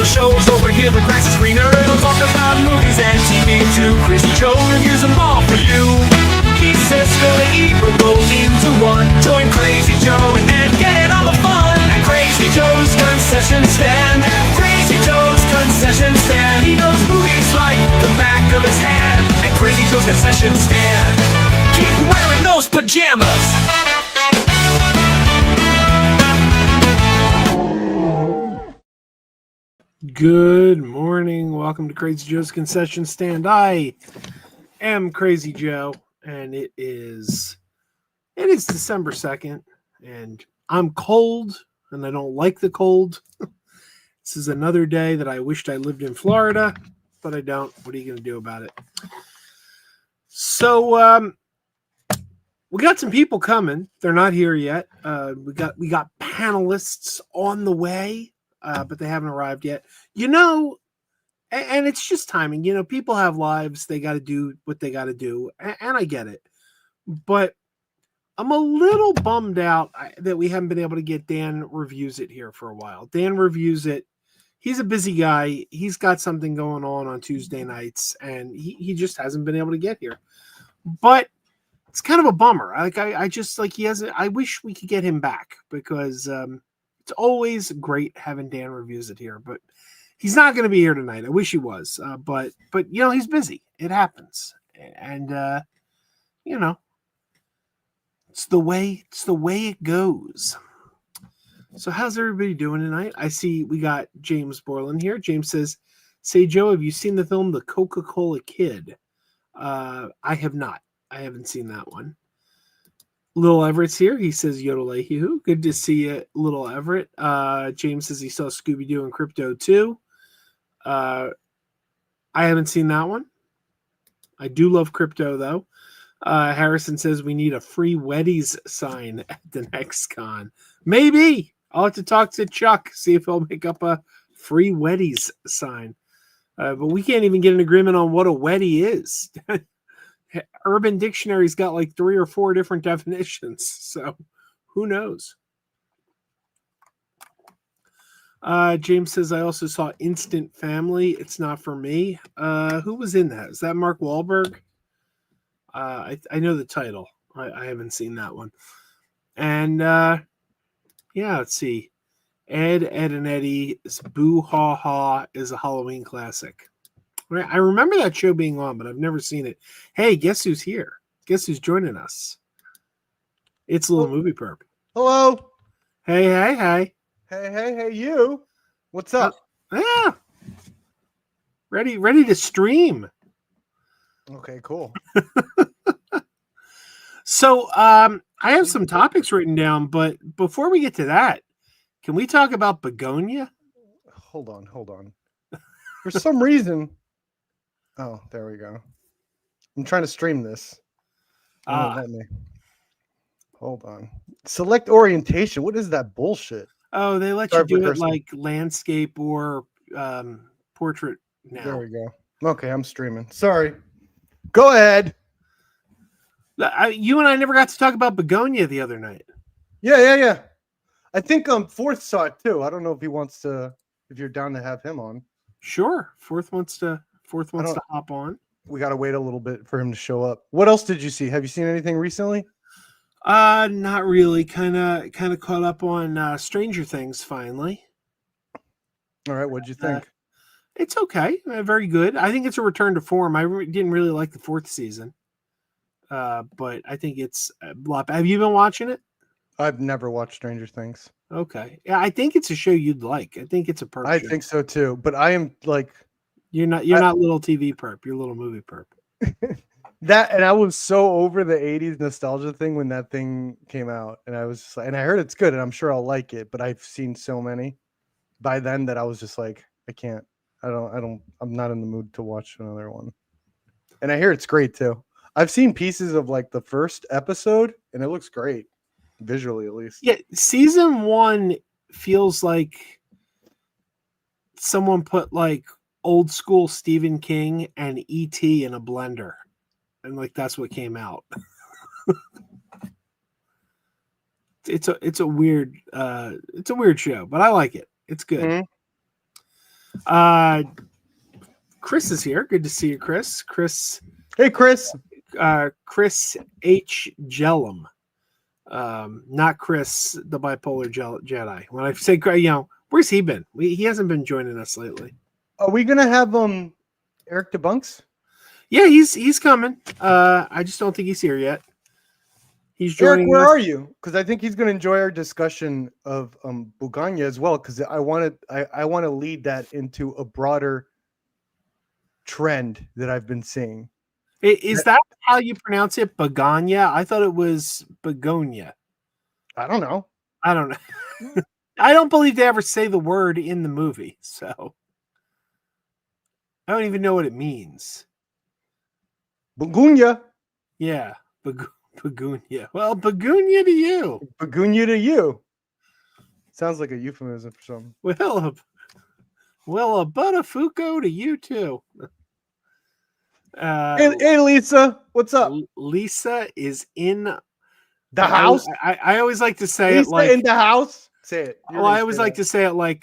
shows over here with Krazy Screener. He'll talk about movies and TV too. Krazy Joe reviews them all for you. He says spill the evil goes into one. Join Krazy Joe and get all the fun at Krazy Joe's concession stand. Krazy Joe's concession stand. He knows movies like the back of his hand. At Krazy Joe's concession stand. Keep wearing those pajamas. Good morning. Welcome to Krazy Joe's Concession Stand. I am Krazy Joe, and it is December 2nd, and I'm cold, and I don't like the cold. This is another day that I wished I lived in Florida, but I don't. What are you going to do about it? So, we got some people coming. They're not here yet. We got panelists on the way. But they haven't arrived yet. And it's just timing. People have lives. They got to do what they got to do. And I get it. But I'm a little bummed out that we haven't been able to get Dan Reviews It here for a while. Dan Reviews It. He's a busy guy. He's got something going on Tuesday nights, and he just hasn't been able to get here. But it's kind of a bummer. I wish we could get him back because it's always great having Dan Reviews It here, but he's not going to be here tonight. I wish he was, but he's busy. It happens, and it's the way it goes. So how's everybody doing tonight? I see we got James Borland here. James says, "Say Joe, have you seen the film The Coca-Cola Kid?" I have not. I haven't seen that one. Little Everett's here. He says, Yodel-a-hoo. Good to see you, Little Everett. James says he saw Scooby-Doo and Crypto too. I haven't seen that one. I do love Crypto, though. Harrison says we need a free Weddies sign at the next con. Maybe. I'll have to talk to Chuck, see if he'll make up a free Weddies sign. But we can't even get an agreement on what a Weddy is. Urban Dictionary's got like 3 or 4 different definitions, so who knows? James says I also saw Instant Family. It's not for me. Who was in that? Is that Mark Wahlberg? I know the title. I haven't seen that one. And let's see. Ed, and Eddie's Boo Ha Ha is a Halloween classic. I remember that show being on, but I've never seen it. Hey, guess who's here? Guess who's joining us? It's Little Movie Perp. Hello. Hey. Hey, you. What's up? Yeah. Ready to stream. Okay, cool. So, I have some topics written down, but before we get to that, can we talk about Begonia? Hold on. For some reason... Oh, there we go. I'm trying to stream this. Let me. Hold on. Select orientation. What is that bullshit? Oh, they let you do it like landscape or portrait now. There we go. Okay, I'm streaming. Sorry. Go ahead. You and I never got to talk about Begonia the other night. Yeah. I think Fourth saw it too. I don't know if he wants to. If you're down to have him on. Sure. Fourth wants to hop on. We got to wait a little bit for him to show up. What else did you see? Have you seen anything recently? Not really. Kind of caught up on Stranger Things finally. All right. What'd you think? It's okay. Very good. I think it's a return to form. I didn't really like the 4th season. But I think it's a lot. Have you been watching it? I've never watched Stranger Things. Okay. Yeah, I think it's a show you'd like. I think it's a perp. I think so too. But I am like... You're not little TV perp. You're little movie perp. And I was so over the 80s nostalgia thing when that thing came out, and I was just like, and I heard it's good, and I'm sure I'll like it. But I've seen so many by then that I was just like, I can't. I'm not in the mood to watch another one. And I hear it's great too. I've seen pieces of like the first episode, and it looks great visually, at least. Yeah, season 1 feels like someone put like old school Stephen King and E.T. in a blender, and like that's what came out. It's a weird show, but I like it. It's good. Mm-hmm. Chris is here. Good to see you, Chris. Hey, Chris. Chris H. Jellum. Not Chris, the bipolar Jedi. When I say, where's he been? He hasn't been joining us lately. Are we gonna have Eric DeBunks? Yeah, he's coming. I just don't think he's here yet. He's joining. Eric, where are you? Because I think he's gonna enjoy our discussion of Buganya as well. Because I want to lead that into a broader trend that I've been seeing. Is that how you pronounce it? Begonia? I thought it was begonia. I don't know. I don't know. I don't believe they ever say the word in the movie, so I don't even know what it means. Begonia. Yeah, begonia. Well, begonia to you. Begonia to you. Sounds like a euphemism for something. Well, a Buttafuoco to you too. Hey, Lisa, what's up? Lisa is in the house. I always like to say Lisa it like in the house. Say it. Well, I always like to say it like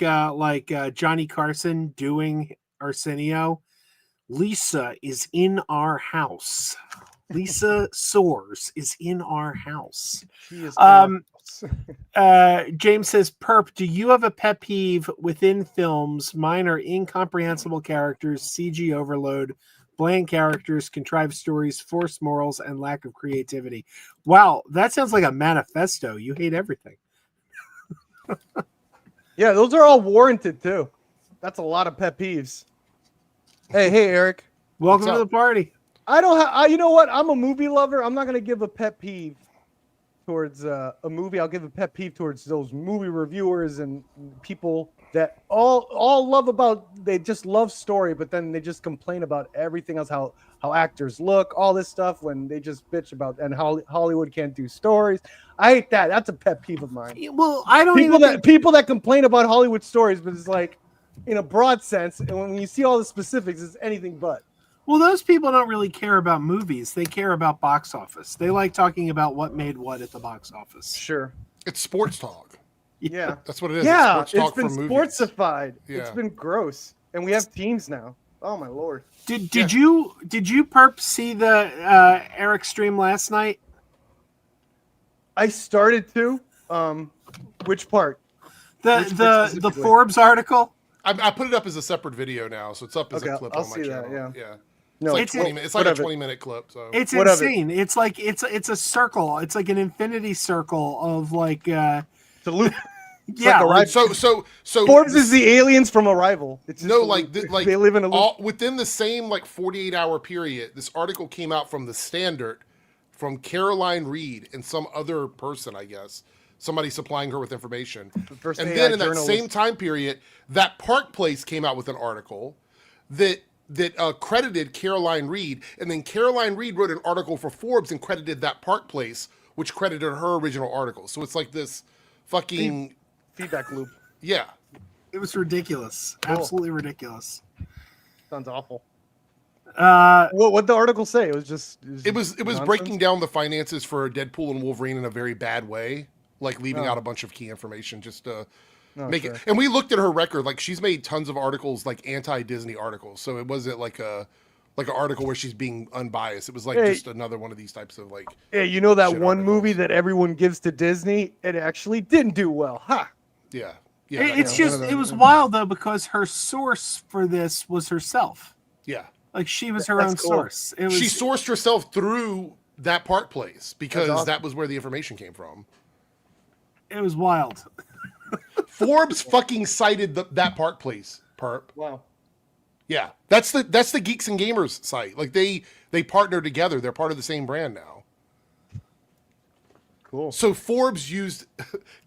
Johnny Carson doing Arsenio. Lisa is in our house. Lisa Soares is in our house. She is James says, Perp, do you have a pet peeve within films? Mine are incomprehensible characters, CG overload, bland characters, contrived stories, forced morals, and lack of creativity. Wow, that sounds like a manifesto. You hate everything. Yeah, those are all warranted too. That's a lot of pet peeves. Hey, Eric. Welcome to the party. I don't have. You know what? I'm a movie lover. I'm not gonna give a pet peeve towards a movie. I'll give a pet peeve towards those movie reviewers and people that all love about. They just love story, but then they just complain about everything else. How actors look, all this stuff. When they just bitch about and how Hollywood can't do stories. I hate that. That's a pet peeve of mine. Well, I don't people that complain about Hollywood stories, but it's like in a broad sense, and when you see all the specifics, it's anything but. Well, those people don't really care about movies. They care about box office. They like talking about what made what at the box office. Sure. It's sports talk. Yeah. That's what it is. Yeah, it's sports talk been for movies. sportsified. Yeah. It's been gross. And we have teams now. Oh my Lord. Did you Perp see the Eric stream last night? I started to. Which part? The Forbes article? I put it up as a separate video now, so it's up as a clip I'll on my see channel. That, yeah. No, it's like 20 minutes. It's like a 20-minute clip. So it's insane. It's like it's a circle. It's like an infinity circle of like it's a loop. Yeah. Like so Forbes is the aliens from Arrival. It's just they live in a loop. Within the same 48-hour period. This article came out from the Standard, from Caroline Reed and some other person, I guess. Somebody supplying her with information. And then in that same time period, that Park Place came out with an article that credited Caroline Reed, and then Caroline Reed wrote an article for Forbes and credited that Park Place, which credited her original article. So it's like this fucking feedback loop. Yeah. It was ridiculous. Cool. Absolutely ridiculous. Sounds awful. What the article say? It was breaking down the finances for Deadpool and Wolverine in a very bad way, like leaving out a bunch of key information just to make it. And we looked at her record; like she's made tons of articles, like anti-Disney articles. So it wasn't like an article where she's being unbiased. It was like just another one of these types of like. Yeah, you know that one movie that everyone gives to Disney, it actually didn't do well, huh? Yeah. It was wild though because her source for this was herself. Yeah. Like she was her own source. She sourced herself through that Park Place because that was where the information came from. It was wild. Forbes fucking cited that Park Place, Perp. Wow. Yeah, that's the Geeks and Gamers site. Like they partner together. They're part of the same brand now. Cool. So Forbes used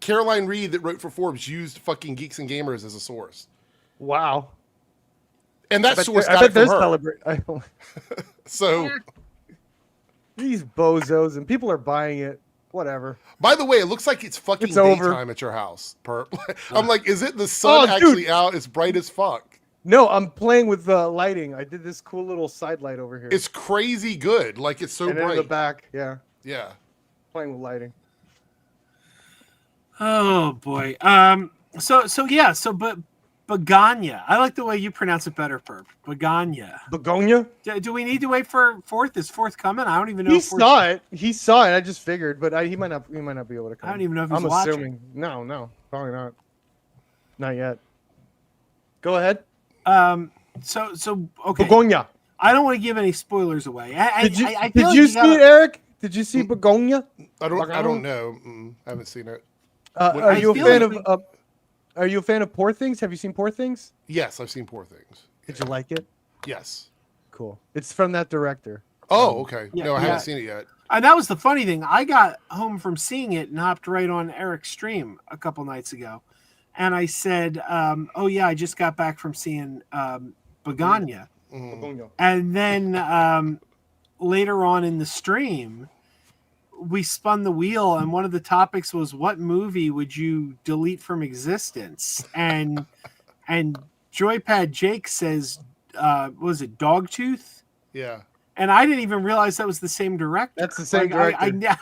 Caroline Reed that wrote for Forbes used fucking Geeks and Gamers as a source. Wow. And that source got it from her. So these bozos and people are buying it. Whatever. By the way, it looks like it's fucking daytime at your house, Perp. I'm like, is it the sun actually out? It's bright as fuck. No, I'm playing with the lighting. I did this cool little side light over here. It's crazy good. Like it's so bright. In the back, yeah. Yeah. Playing with lighting. Oh boy. But Begonia. I like the way you pronounce it better, Perp. Begonia. Begonia. Do we need to wait for fourth? Is fourth coming? I don't even know. He if fourth... saw it. He saw it. I just figured, but he might not. He might not be able to come. I don't even know if he's I'm watching. assuming. No, probably not. Not yet. Go ahead. So okay. Begonia. I don't want to give any spoilers away. Did you like see it, Eric? Did you see Begonia? I don't know. I haven't seen it. Are you a fan of? Are you a fan of Poor Things? Have you seen Poor Things? Yes, I've seen Poor Things. Did you like it? Yes. Cool. It's from that director. Oh, okay. Yeah, no, I haven't seen it yet. And that was the funny thing. I got home from seeing it and hopped right on Eric's stream a couple nights ago, and I said, "Oh yeah, I just got back from seeing Begonia." Mm-hmm. And then later on in the stream, we spun the wheel, and one of the topics was, what movie would you delete from existence? And Joypad Jake says, was it Dogtooth? Yeah. And I didn't even realize that was the same director. That's the same director.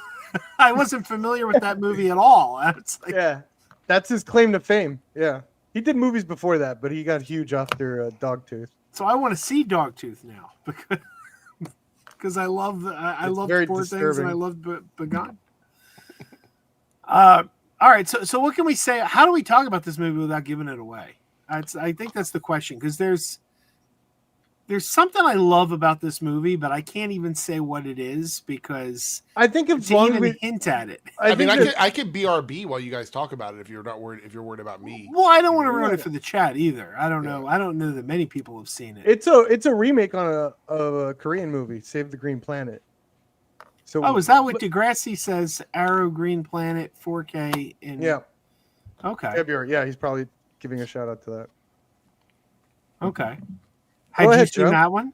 I wasn't familiar with that movie at all. It's like, Yeah, that's his claim to fame. Yeah, he did movies before that, but he got huge after Dogtooth. so I want to see Dogtooth now because I love Poor Things and I love Begonia. All right, so what can we say? How do we talk about this movie without giving it away? I think that's the question, because there's something I love about this movie, but I can't even say what it is because I think if to even hint at it. I could BRB while you guys talk about it if you're not worried. If you're worried about me. Well, I don't want to ruin it for the chat either. I don't know. I don't know that many people have seen it. It's a remake on a Korean movie, Save the Green Planet. So is that what Degrassi says? Arrow Green Planet 4K in Okay. February. Yeah, he's probably giving a shout out to that. Okay. Had you seen that one?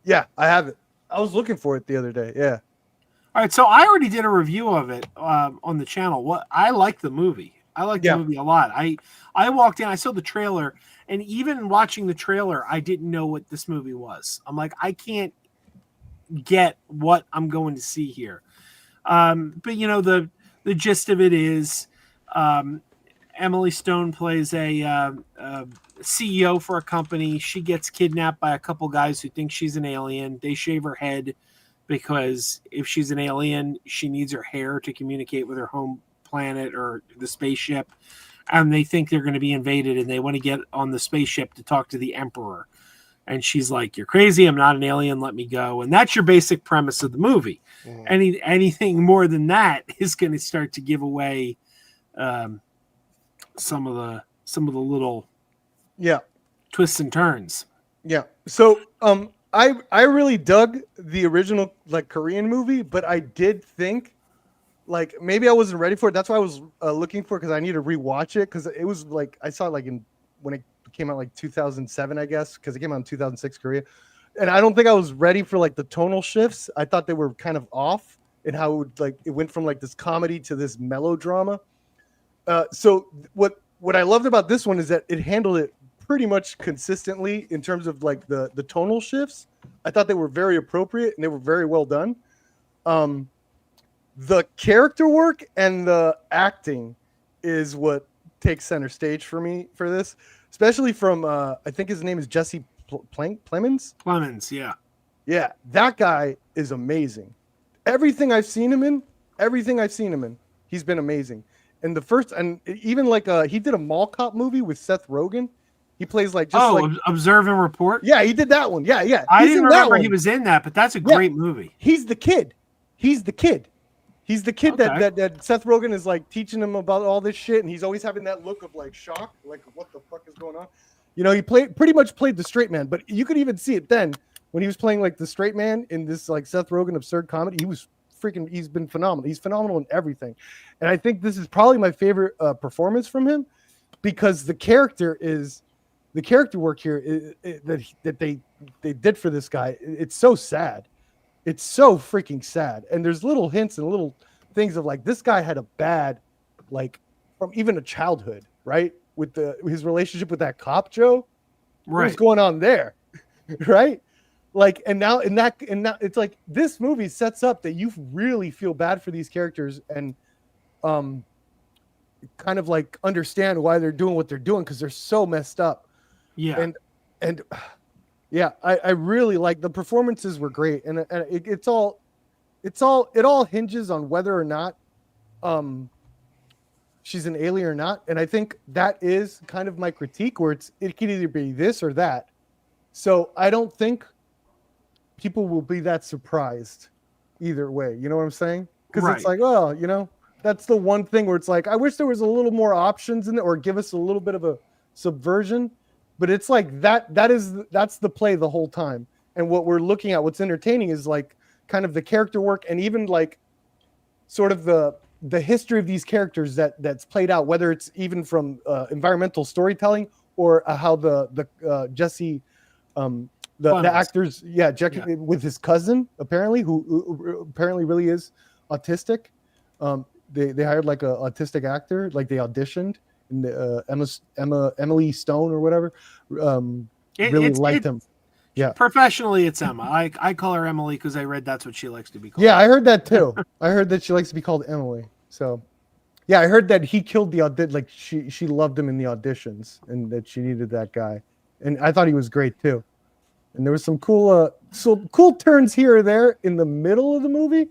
Yeah, I have it. I was looking for it the other day. Yeah. All right, so I already did a review of it on the channel. I like the movie. I like the movie a lot. I walked in, I saw the trailer, and even watching the trailer, I didn't know what this movie was. I'm like, I can't get what I'm going to see here. But the gist of it is Emily Stone plays a CEO for a company. She gets kidnapped by a couple guys who think she's an alien. They shave her head because if she's an alien, she needs her hair to communicate with her home planet or the spaceship. And they think they're going to be invaded, and they want to get on the spaceship to talk to the Emperor. And she's like, "You're crazy. I'm not an alien. Let me go." And that's your basic premise of the movie. Mm. Anything more than that is going to start to give away some of the little twists and turns. Yeah. So I really dug the original Korean movie, but I did think maybe I wasn't ready for it. That's why I was looking for it, because I need to rewatch it, because it was I saw it when it came out 2007, I guess, because it came out in 2006 Korea, and I don't think I was ready for the tonal shifts. I thought they were kind of off in how it would, it went from this comedy to this melodrama. So what I loved about this one is that it handled it pretty much consistently in terms of the tonal shifts. I thought they were very appropriate and they were very well done. The character work and the acting is what takes center stage for me for this, especially from I think his name is Jesse Plemons. Plemons, yeah. Yeah, that guy is amazing. Everything I've seen him in, he's been amazing. And even he did a mall cop movie with Seth Rogen. He plays Observe and Report. Yeah, he did that one. Yeah. I didn't remember he was in that, but that's a great movie. He's the kid. That Seth Rogen is teaching him about all this shit, and he's always having that look of shock, what the fuck is going on? He pretty much played the straight man, but you could even see it then when he was playing the straight man in this Seth Rogen absurd comedy. He's been phenomenal. He's phenomenal in everything. And I think this is probably my favorite performance from him, because the character work here that they did for this guy. It's so sad. It's so freaking sad. And there's little hints and little things of this guy had a bad, from even a childhood, right? With his relationship with that cop, Joe. Right. What's going on there? Right? And now it's this movie sets up that you really feel bad for these characters, and kind of like understand why they're doing what they're doing because they're so messed up. Yeah. And yeah, I really like the performances were great, and it all hinges on whether or not she's an alien or not, and I think that is kind of my critique, where it can either be this or that. So I don't think people will be that surprised either way. You know what I'm saying? Because it's like, well, you know, that's the one thing where it's like, I wish there was a little more options in it, or give us a little bit of a subversion. But it's like that's the play the whole time. And what we're looking at, what's entertaining, is like kind of the character work, and even like sort of the history of these characters that's played out, whether it's even from environmental storytelling or how the Jesse the actors, with his cousin apparently, who apparently really is autistic. They hired like a autistic actor, like they auditioned, and Emily Stone or whatever really liked him. Yeah, professionally it's Emma. I call her Emily because I read that's what she likes to be called. Yeah, I heard that too. I heard that she likes to be called Emily. So yeah, I heard that he killed the audition. Like she loved him in the auditions, and that she needed that guy. And I thought he was great too. And there was some cool turns here or there in the middle of the movie.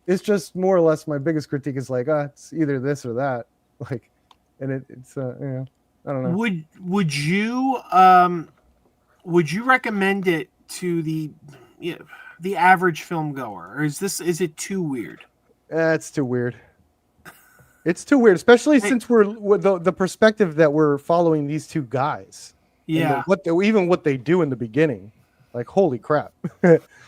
It's just more or less my biggest critique is like, it's either this or that. Like, and it's you know, I don't know. Would you recommend it to the average film goer, or is it too weird? It's too weird. It's too weird, especially since we're the perspective that we're following these two guys. Yeah. What they do in the beginning, like holy crap.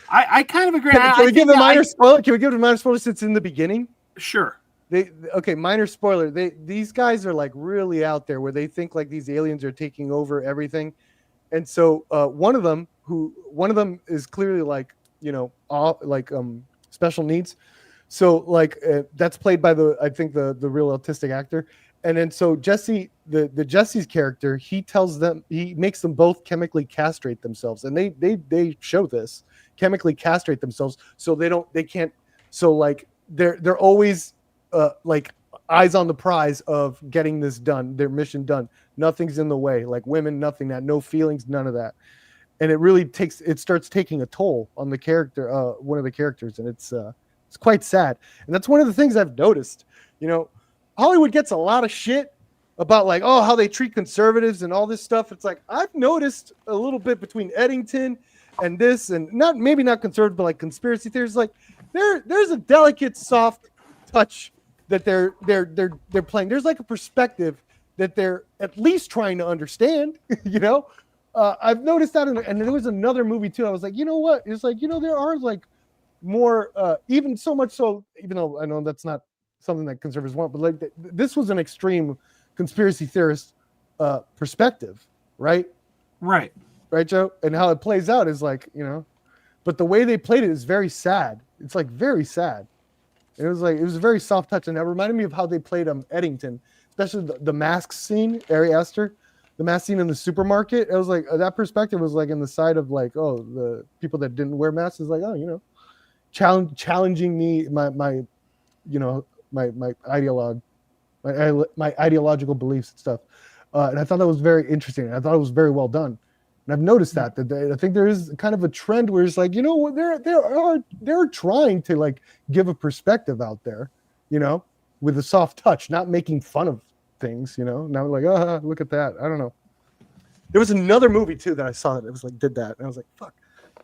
I kind of agree. Can we give a minor spoiler? Can we give a minor spoiler since it's in the beginning? Sure. Minor spoiler. These guys are like really out there, where they think like these aliens are taking over everything, and so one of them is clearly like, you know, special needs. So like that's played by I think the real autistic actor. And then so Jesse, the Jesse's character, he makes them both chemically castrate themselves, and they show this, chemically castrate themselves, so they can't. So like they're always like eyes on the prize of getting this done, their mission done. Nothing's in the way, like women, nothing, that no feelings, none of that. And it really starts taking a toll on the character, one of the characters, and it's quite sad. And that's one of the things I've noticed. You know, Hollywood gets a lot of shit about like, how they treat conservatives and all this stuff. It's like, I've noticed a little bit between Eddington and this, and maybe not conservative, but like conspiracy theories. Like there's a delicate, soft touch that they're playing. There's like a perspective that they're at least trying to understand. You know, I've noticed that, and there was another movie too. I was like, you know what? It's like, you know, there are like more, even so much so, even though I know that's not something that conservatives want, but like this was an extreme conspiracy theorist perspective, right, Joe? And how it plays out is like, you know, but the way they played it is very sad. It's like very sad. It was a very soft touch, and that reminded me of how they played Eddington, especially the mask scene, Ari Aster, the mask scene in the supermarket. It was like that perspective was like in the side of like, the people that didn't wear masks is like, you know, challenging me, my you know, my ideologue, my ideological beliefs and stuff. And I thought that was very interesting. I thought it was very well done. And I've noticed that I think there is kind of a trend where it's like, you know, they're trying to like give a perspective out there, you know, with a soft touch, not making fun of things, you know. Now like, look at that. I don't know. There was another movie too that I saw that it was like did that, and I was like, fuck,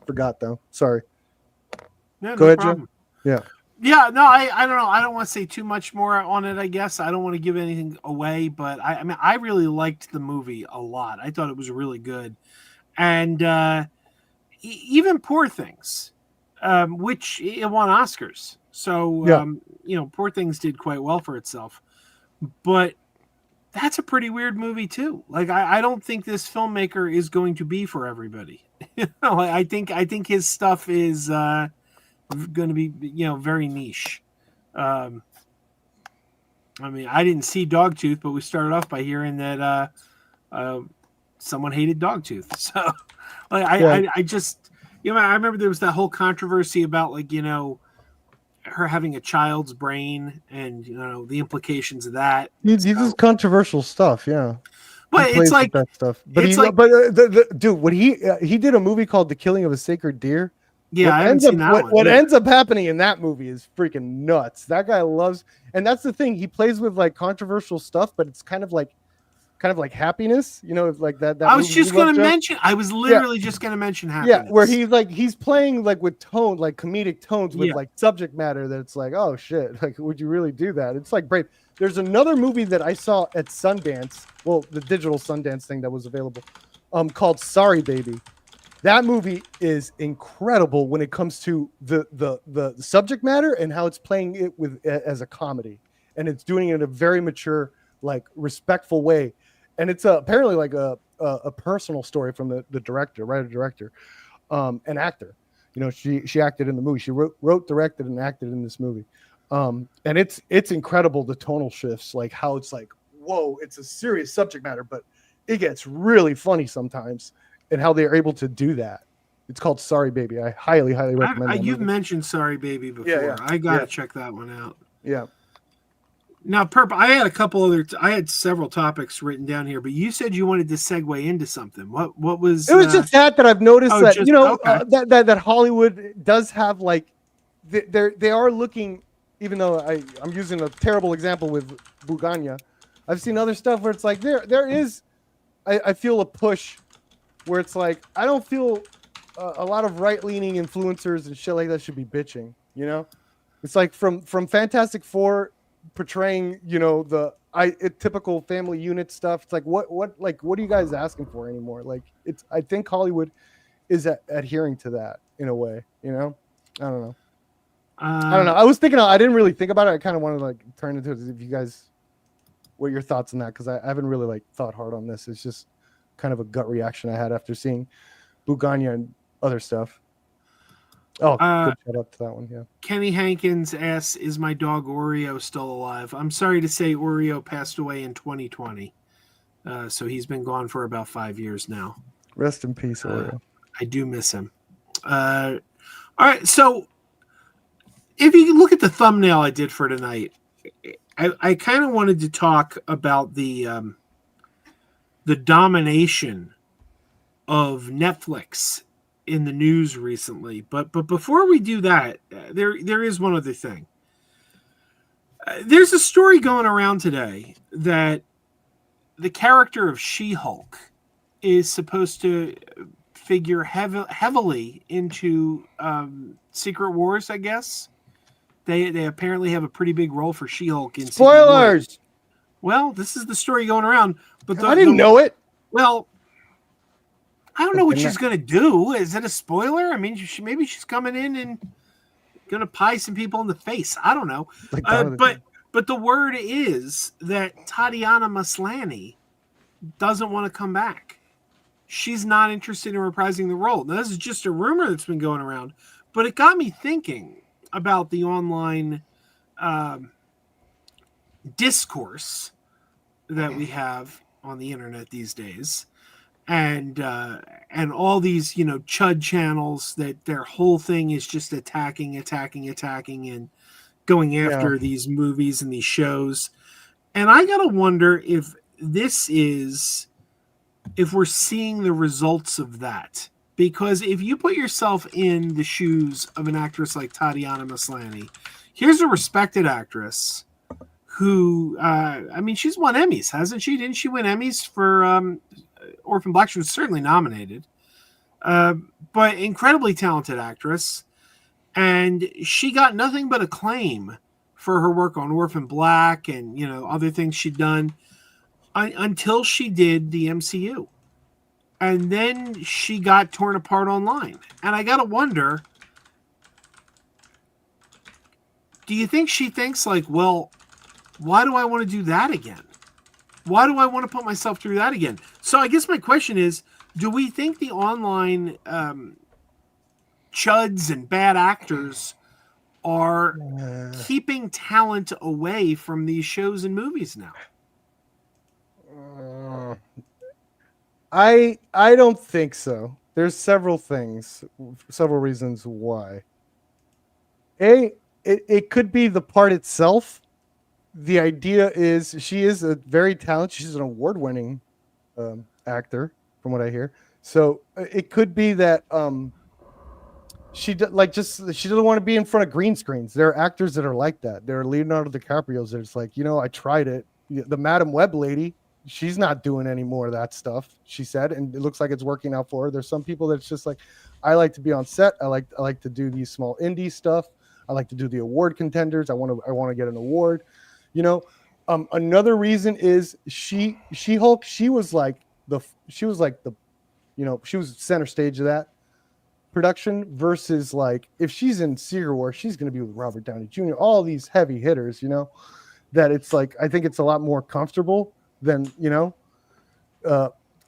forgot though. Sorry. Yeah, Go ahead, Joe. Yeah. Yeah, no, I don't know. I don't want to say too much more on it, I guess. I don't want to give anything away, but I mean, I really liked the movie a lot. I thought it was really good. And even Poor Things, which it won Oscars. So, you know, Poor Things did quite well for itself. But that's a pretty weird movie, too. Like, I don't think this filmmaker is going to be for everybody. You know, I think his stuff is going to be, you know, very niche. I mean, I didn't see Dogtooth, but we started off by hearing that someone hated Dogtooth. So, like, I just, you know, I remember there was that whole controversy about, like, you know, her having a child's brain and the implications of that. He does controversial stuff, yeah. But he it's plays like with that stuff. But it's like dude, what he did a movie called The Killing of a Sacred Deer. Yeah, I haven't seen that one. What ends up happening in that movie is freaking nuts. That guy loves, and that's the thing. He plays with like controversial stuff, but it's kind of like happiness, like that. I was just going to mention. I was literally just going to mention happiness. Yeah, where he's playing like with tone, like comedic tones with like subject matter that's like, oh shit, like would you really do that? It's like brave. There's another movie that I saw at Sundance, well, the digital Sundance thing that was available, called Sorry Baby. That movie is incredible when it comes to the subject matter and how it's playing it with as a comedy, and it's doing it in a very mature, like respectful way, and it's apparently like a personal story from the director, writer-director, an actor. She acted in the movie. She wrote, directed, and acted in this movie, and it's incredible, the tonal shifts, like how it's like, whoa, it's a serious subject matter, but it gets really funny sometimes. And how they're able to do that. It's called Sorry Baby. I highly recommend it. You've mentioned Sorry Baby before. Yeah. I gotta check that one out. Yeah. Now, Perp, I had I had several topics written down here, but you said you wanted to segue into something. What was? It was just that I've noticed that okay. that Hollywood does have like they are looking. Even though I'm using a terrible example with Buganya, I've seen other stuff where it's like there is, I feel a push. Where it's like, I don't feel a lot of right-leaning influencers and shit like that should be bitching, It's like from Fantastic Four portraying, the typical family unit stuff. It's like, what are you guys asking for anymore? Like, I think Hollywood is adhering to that in a way, I don't know. I don't know. I was thinking, I didn't really think about it. I kind of wanted to like turn into it. If you guys, what are your thoughts on that? Because I haven't really like thought hard on this. It's just kind of a gut reaction I had after seeing Buganya and other stuff. Oh, good shout out to that one. Yeah. Kenny Hankins asks, "Is my dog Oreo still alive?" I'm sorry to say, Oreo passed away in 2020, so he's been gone for about 5 years now. Rest in peace, Oreo. I do miss him. All right, so if you look at the thumbnail I did for tonight, I kind of wanted to talk about the domination of Netflix in the news recently. But before we do that, there is one other thing. There's a story going around today that the character of She-Hulk is supposed to figure heavily into Secret Wars, I guess. They apparently have a pretty big role for She-Hulk in Spoilers! Well, this is the story going around. But I didn't know it. Well, I don't know what she's going to do. Is it a spoiler? I mean, maybe she's coming in and going to pie some people in the face. I don't know. But the word is that Tatiana Maslany doesn't want to come back. She's not interested in reprising the role. Now, this is just a rumor that's been going around, but it got me thinking about the online discourse that we have on the internet these days, and all these chud channels that their whole thing is just attacking and going after these movies and these shows. And I gotta wonder if we're seeing the results of that. Because if you put yourself in the shoes of an actress like Tatiana Maslany, here's a respected actress who, she's won Emmys, hasn't she? Didn't she win Emmys for Orphan Black? She was certainly nominated. But incredibly talented actress. And she got nothing but acclaim for her work on Orphan Black and, other things she'd done until she did the MCU. And then she got torn apart online. And I got to wonder, do you think she thinks like, well, why do I want to do that again? Why do I want to put myself through that again? So I guess my question is, do we think the online chuds and bad actors are keeping talent away from these shows and movies now? I don't think so. There's several reasons why. it could be the part itself. The idea is she is a very talented. She's an award-winning actor, from what I hear. So it could be that she doesn't want to be in front of green screens. There are actors that are like that. There are Leonardo DiCaprio's. It's like, I tried it. The Madam Web lady, she's not doing any more of that stuff. She said, and it looks like it's working out for her. There's some people that's just like, I like to be on set. I like to do these small indie stuff. I like to do the award contenders. I want to get an award. Another reason is She-Hulk. She was center stage of that production versus like if she's in Secret War, she's going to be with Robert Downey Jr. All these heavy hitters, that it's like I think it's a lot more comfortable than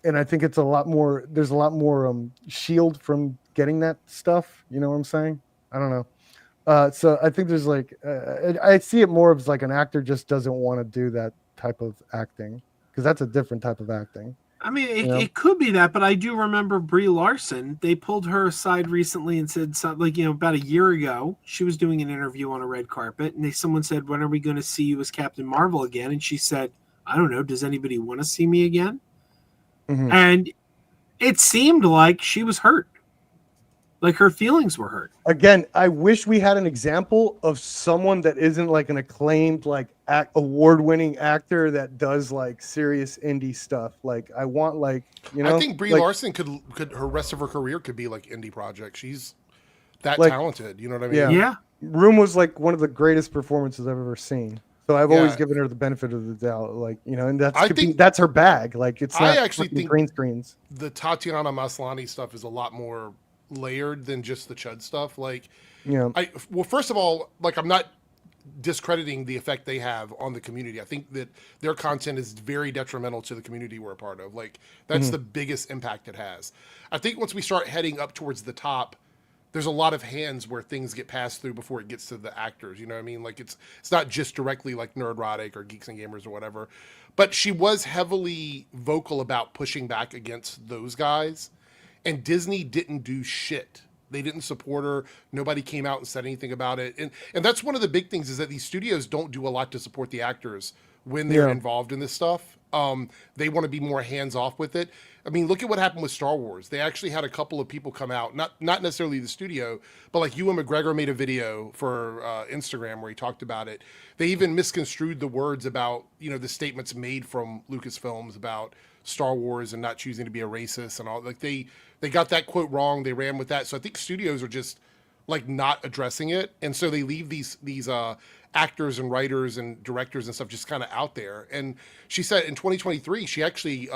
and I think it's a lot more. There's a lot more shield from getting that stuff. You know what I'm saying? I don't know. So I think there's like I see it more as like an actor just doesn't want to do that type of acting because that's a different type of acting. I mean, it could be that, but I do remember Brie Larson. They pulled her aside recently and said something like, about a year ago, she was doing an interview on a red carpet, and someone said, "When are we going to see you as Captain Marvel again?" And she said, "I don't know. Does anybody want to see me again?" Mm-hmm. And it seemed like she was hurt. Like her feelings were hurt. Again, I wish we had an example of someone that isn't like an acclaimed, like award-winning actor that does like serious indie stuff. Like I want, like I think Brie Larson could her rest of her career could be like indie project. She's that talented. You know what I mean? Yeah. Room was like one of the greatest performances I've ever seen. So I've always given her the benefit of the doubt, like and that's her bag. Like it's not. I actually think green screens. The Tatiana Maslany stuff is a lot more layered than just the Chud stuff. Like, first of all, like I'm not discrediting the effect they have on the community. I think that their content is very detrimental to the community we're a part of. Like that's the biggest impact it has. I think once we start heading up towards the top, there's a lot of hands where things get passed through before it gets to the actors. You know what I mean? Like it's not just directly like Nerdrotic or Geeks and Gamers or whatever, but she was heavily vocal about pushing back against those guys. And Disney didn't do shit. They didn't support her. Nobody came out and said anything about it. And that's one of the big things is that these studios don't do a lot to support the actors when they're involved in this stuff. They want to be more hands off with it. I mean, look at what happened with Star Wars. They actually had a couple of people come out, not necessarily the studio, but like Ewan McGregor made a video for Instagram where he talked about it. They even misconstrued the words about, the statements made from Lucasfilms about Star Wars and not choosing to be a racist and all. Like they got that quote wrong. They ran with that. So I think studios are just like not addressing it. And so they leave these actors and writers and directors and stuff just kind of out there. And she said in 2023, she actually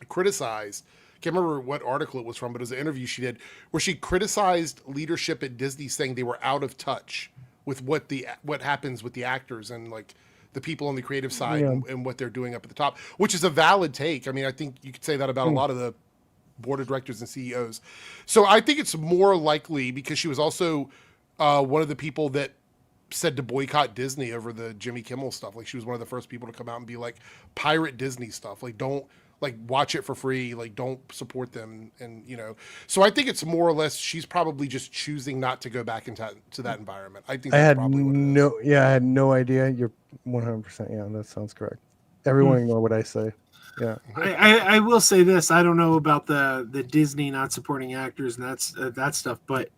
criticized, can't remember what article it was from, but it was an interview she did where she criticized leadership at Disney saying they were out of touch with what happens with the actors and like the people on the creative side and what they're doing up at the top, which is a valid take. I mean, I think you could say that about a lot of the board of directors and CEOs. So I think it's more likely because she was also one of the people that said to boycott Disney over the Jimmy Kimmel stuff. Like she was one of the first people to come out and be like, pirate Disney stuff. Like don't watch it for free. Like don't support them. And so I think it's more or less she's probably just choosing not to go back into that environment. I think that's probably what it is. I had no idea. You're 100%. Yeah, that sounds correct. Everyone ignore what I say. Yeah. I will say this. I don't know about the Disney not supporting actors and that stuff, but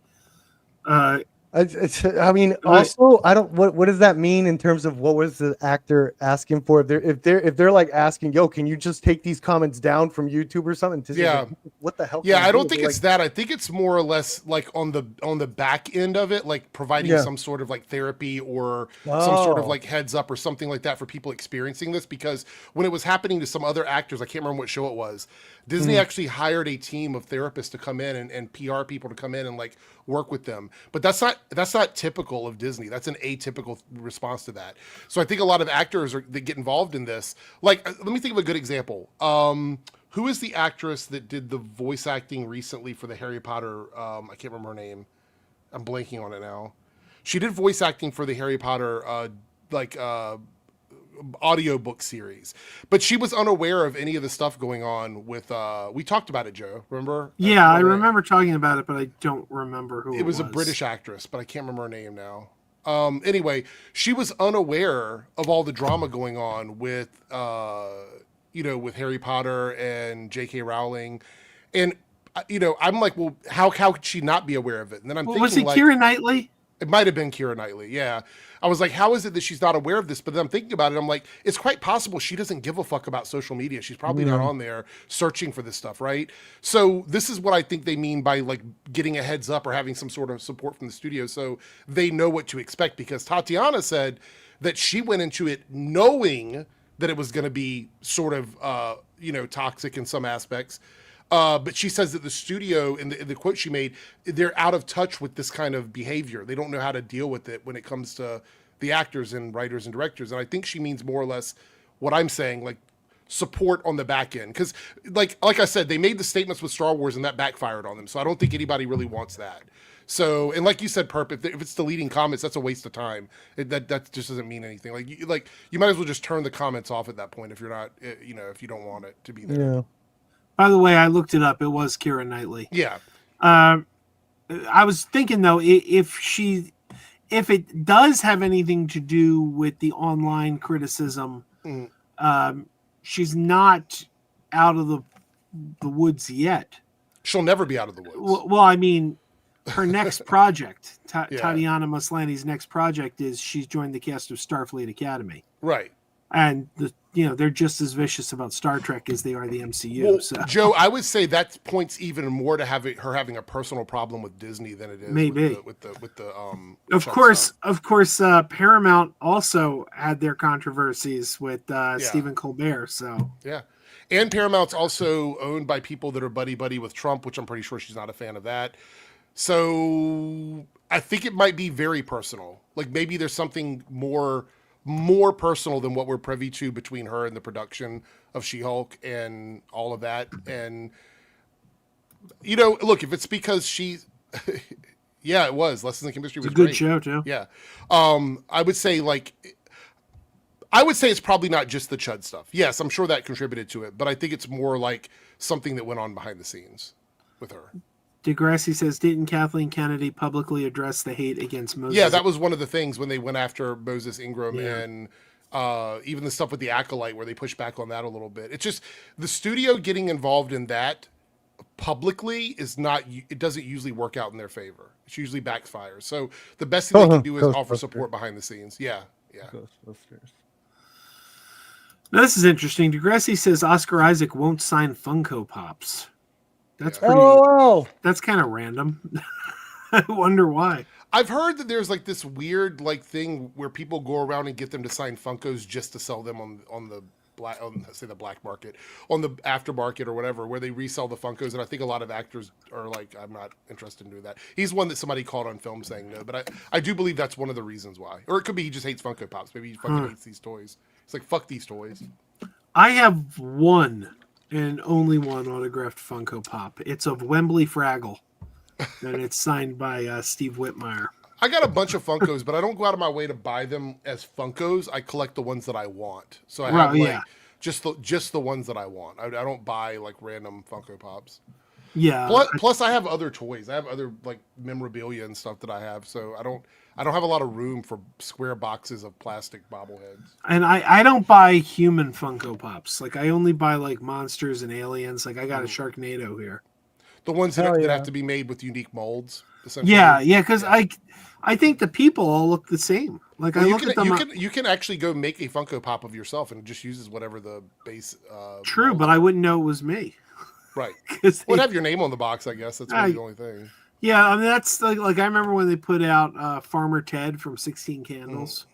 I mean, also, I don't. What does that mean in terms of what was the actor asking for? If they're like asking, "Yo, can you just take these comments down from YouTube or something?" Yeah. What the hell? Yeah, I don't think it's that. I think it's more or less like on the back end of it, like providing some sort of like therapy or some sort of like heads up or something like that for people experiencing this. Because when it was happening to some other actors, I can't remember what show it was. Disney actually hired a team of therapists to come in and PR people to come in and like work with them. But that's not typical of Disney. That's an atypical response to that. So I think a lot of actors that get involved in this. Like, let me think of a good example. Who is the actress that did the voice acting recently for the Harry Potter? I can't remember her name. I'm blanking on it now. She did voice acting for the Harry Potter audiobook series, but she was unaware of any of the stuff going on with we talked about it, Joe, remember? I remember talking about it, but I don't remember who it was. A British actress, but I can't remember her name now. Anyway, she was unaware of all the drama going on with, with Harry Potter and J.K. Rowling. And, I'm like, well, how could she not be aware of it? And then I'm thinking, was it like, Keira Knightley? It might have been Keira Knightley. Yeah. I was like, how is it that she's not aware of this? But then I'm thinking about it. I'm like, it's quite possible she doesn't give a fuck about social media. She's probably not on there searching for this stuff. Right. So this is what I think they mean by like getting a heads up or having some sort of support from the studio. So they know what to expect, because Tatiana said that she went into it knowing that it was going to be sort of, toxic in some aspects. But she says that the studio, in the quote she made, they're out of touch with this kind of behavior. They don't know how to deal with it when it comes to the actors and writers and directors. And I think she means more or less what I'm saying, like support on the back end. Because like I said, they made the statements with Star Wars and that backfired on them. So I don't think anybody really wants that. So, and like you said, Perp, if it's deleting comments, that's a waste of time. That just doesn't mean anything. Like you might as well just turn the comments off at that point if you're not, if you don't want it to be there. Yeah. By the way, I looked it up. It was Keira Knightley. Yeah. I was thinking though, if it does have anything to do with the online criticism, she's not out of the woods yet. She'll never be out of the woods. Well, I mean, her next project, Tatiana Maslany's next project, is she's joined the cast of Starfleet Academy. Right. And they're just as vicious about Star Trek as they are the MCU. Well, so. Joe, I would say that points even more to her having a personal problem with Disney than it is maybe with the Of course, Paramount also had their controversies with Stephen Colbert. So yeah, and Paramount's also owned by people that are buddy with Trump, which I'm pretty sure she's not a fan of that. So I think it might be very personal. Like maybe there's something more personal than what we're privy to between her and the production of She-Hulk and all of that. And, look, if it's because she's, yeah, it was. Lessons in Chemistry was a good great. show, too. Yeah. I would say, it's probably not just the Chud stuff. Yes, I'm sure that contributed to it, but I think it's more like something that went on behind the scenes with her. Degrassi says, didn't Kathleen Kennedy publicly address the hate against Moses? Yeah, that was one of the things when they went after Moses Ingram and even the stuff with the Acolyte where they pushed back on that a little bit. It's just the studio getting involved in that publicly it doesn't usually work out in their favor. It usually backfires. So the best thing they can do is offer support behind the scenes. Yeah. Now, this is interesting. Degrassi says Oscar Isaac won't sign Funko Pops. That's that's kind of random. I wonder why. I've heard that there's like this weird thing where people go around and get them to sign Funkos just to sell them on the black market, on the aftermarket or whatever, where they resell the Funkos. And I think a lot of actors are like, I'm not interested in doing that. He's one that somebody caught on film saying no, but I do believe that's one of the reasons why. Or it could be he just hates Funko Pops. Maybe he fucking hates these toys. It's like, fuck these toys. I have one and only one autographed Funko Pop. It's of Wembley Fraggle, and it's signed by Steve Whitmire. I got a bunch of Funkos, but I don't go out of my way to buy them as Funkos. I collect the ones that I want. So I have just the ones that I want. I don't buy like random Funko Pops. Yeah. Plus, I have other toys. I have other like memorabilia and stuff that I have. So I don't have a lot of room for square boxes of plastic bobbleheads. And I don't buy human Funko Pops. Like I only buy like monsters and aliens. Like I got a Sharknado here. The ones that have to be made with unique molds. Yeah, because I think the people all look the same. Like I look at them. You can actually go make a Funko Pop of yourself and it just uses whatever the base. True, but I wouldn't know it was me. Right. Well, have your name on the box, I guess. That's really the only thing. Yeah, I mean that's like I remember when they put out Farmer Ted from 16 Candles.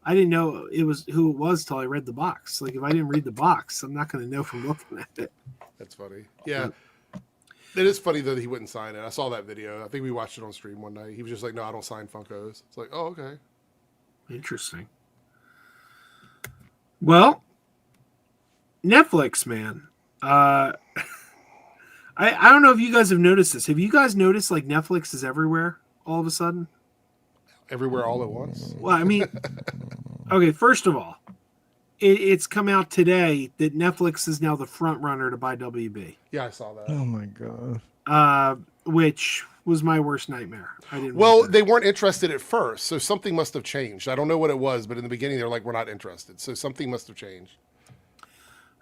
I didn't know who it was till I read the box. Like if I didn't read the box, I'm not going to know from looking at it. That's funny. Yeah. It is funny though that he wouldn't sign it. I saw that video. I think we watched it on stream one night. He was just like, "No, I don't sign Funkos." It's like, "Oh, okay." Interesting. Well, Netflix, man. I don't know if you guys have noticed this. Have you guys noticed like Netflix is everywhere all of a sudden? Everywhere all at once? Well, I mean, okay, first of all, it's come out today that Netflix is now the front runner to buy WB. Yeah, I saw that. Oh my god. Which was my worst nightmare. I didn't. Well, want that. they weren't interested at first, so something must have changed. I don't know what it was, but in the beginning, they're like, "We're not interested." So something must have changed.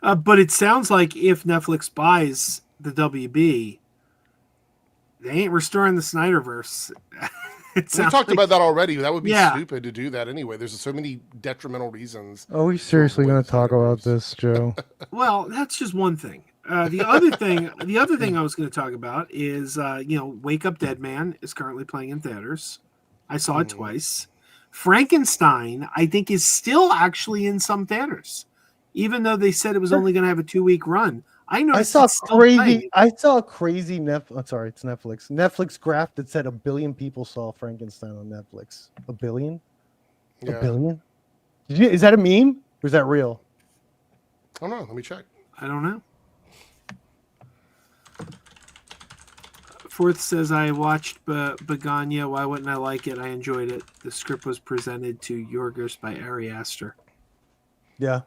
But it sounds like if Netflix buys the WB, they ain't restoring the Snyderverse. We talked about that already. That would be stupid to do that anyway. There's so many detrimental reasons. Are we seriously going to talk about this, Joe? Well, that's just one thing. The other thing I was going to talk about is, Wake Up Dead Man is currently playing in theaters. I saw it twice. Frankenstein, I think, is still actually in some theaters, even though they said it was only going to have a 2-week run. I saw Krazy. I saw Krazy. Sorry, it's Netflix. Netflix graph that said 1 billion people saw Frankenstein on Netflix. 1 billion? Yeah. 1 billion? Is that a meme or is that real? I don't know. Let me check. I don't know. Fourth says, I watched Begania. Why wouldn't I like it? I enjoyed it. The script was presented to Yorgos by Ari Aster. Yeah.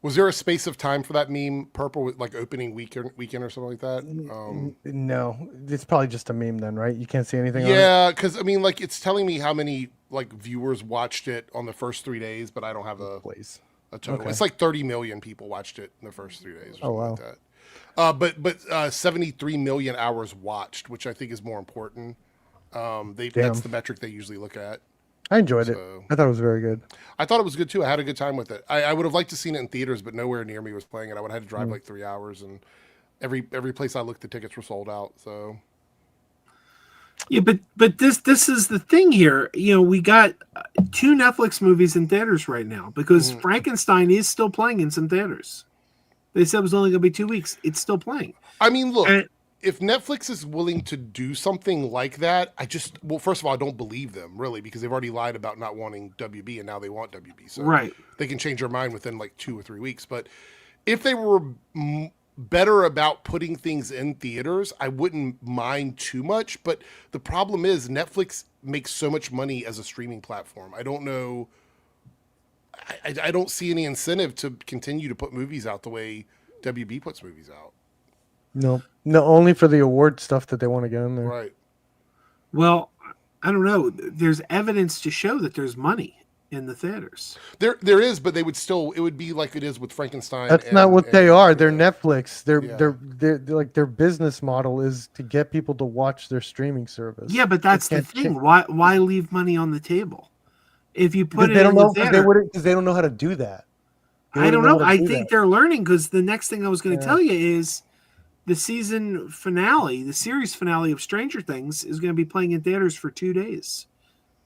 Was there a space of time for that meme, Purple, with like opening weekend or something like that? No, it's probably just a meme then, right? You can't see anything on it? Yeah, because I mean, like, it's telling me how many like viewers watched it on the first 3 days, but I don't have a total. Okay. It's like 30 million people watched it in the first 3 days. Or wow. like that. But 73 million hours watched, which I think is more important. That's the metric they usually look at. I enjoyed it. I thought it was very good. I thought it was good too. I had a good time with it. I would have liked to seen it in theaters, but nowhere near me was playing it. I would have had to drive like 3 hours, and every place I looked, the tickets were sold out. So yeah, but this is the thing here. We got 2 Netflix movies in theaters right now because Frankenstein is still playing in some theaters. They said it was only going to be 2 weeks. It's still playing. I mean, look. If Netflix is willing to do something like that, first of all, I don't believe them really because they've already lied about not wanting WB and now they want WB. So they can change their mind within like 2 or 3 weeks. But if they were better about putting things in theaters, I wouldn't mind too much. But the problem is Netflix makes so much money as a streaming platform. I don't know. I don't see any incentive to continue to put movies out the way WB puts movies out. No, only for the award stuff that they want to get in there. Right. Well, I don't know. There's evidence to show that there's money in the theaters. There is, but it would be like it is with Frankenstein. That's not what they are. They're Netflix. They're like their business model is to get people to watch their streaming service. Yeah, but that's the thing. Why leave money on the table? If you put it in the theater, because they don't know how to do that. I don't know. I think they're learning because the next thing I was going to tell you is the season finale, the series finale of Stranger Things is going to be playing in theaters for 2 days.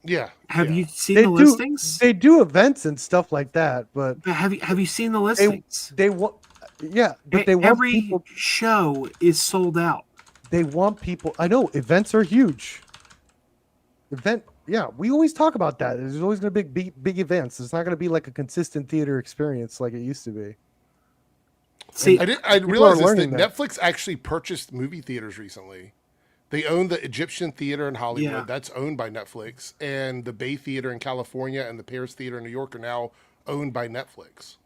Yeah. Have you seen the listings? They do events and stuff like that, but have you seen the listings? They want, but they want every show is sold out. They want people. I know events are huge. We always talk about that. There's always going to be big events. It's not going to be like a consistent theater experience like it used to be. See, I realized that Netflix actually purchased movie theaters recently. They own the Egyptian Theater in Hollywood. Yeah. That's owned by Netflix. And the Bay Theater in California and the Paris Theater in New York are now owned by Netflix.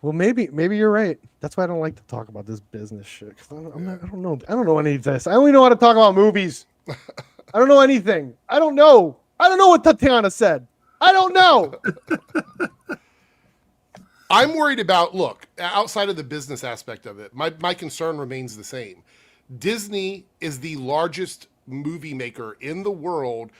Well, maybe you're right. That's why I don't like to talk about this business shit. I don't know any of this. I only know how to talk about movies. I don't know anything. I don't know what Tatiana said. I don't know. I'm worried about, look, outside of the business aspect of it, my concern remains the same. Disney is the largest movie maker in the world,